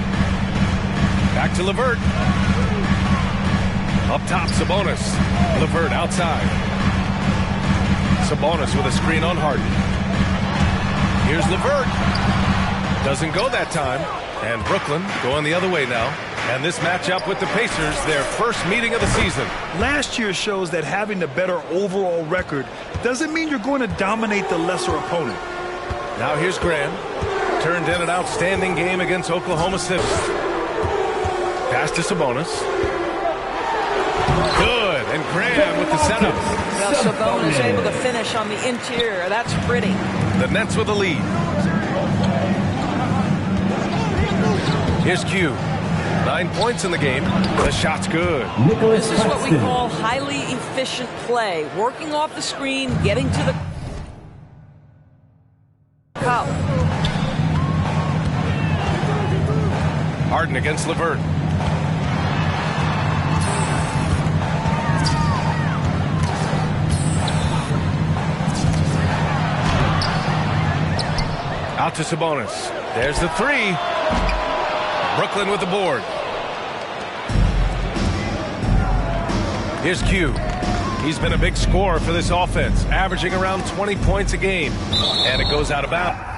Back to LeVert. Up top, Sabonis. LeVert outside. Sabonis with a screen on Harden. Here's LeVert. Doesn't go that time. And Brooklyn going the other way now. And this matchup with the Pacers, their first meeting of the season. Last year shows that having the better overall record doesn't mean you're going to dominate the lesser opponent. Now here's Graham. Turned in an outstanding game against Oklahoma City. Pass to Sabonis. Good. And Graham with the setup. Well, Sabonis able to finish on the interior. That's pretty. The Nets with the lead. Here's Q. 9 points in the game. The shot's good. This is what we call highly efficient play. Working off the screen, getting to the Harden against LeVert. Out to Sabonis. There's the three. Brooklyn with the board. Here's Q. He's been a big scorer for this offense, averaging around 20 points a game. And it goes out of bounds.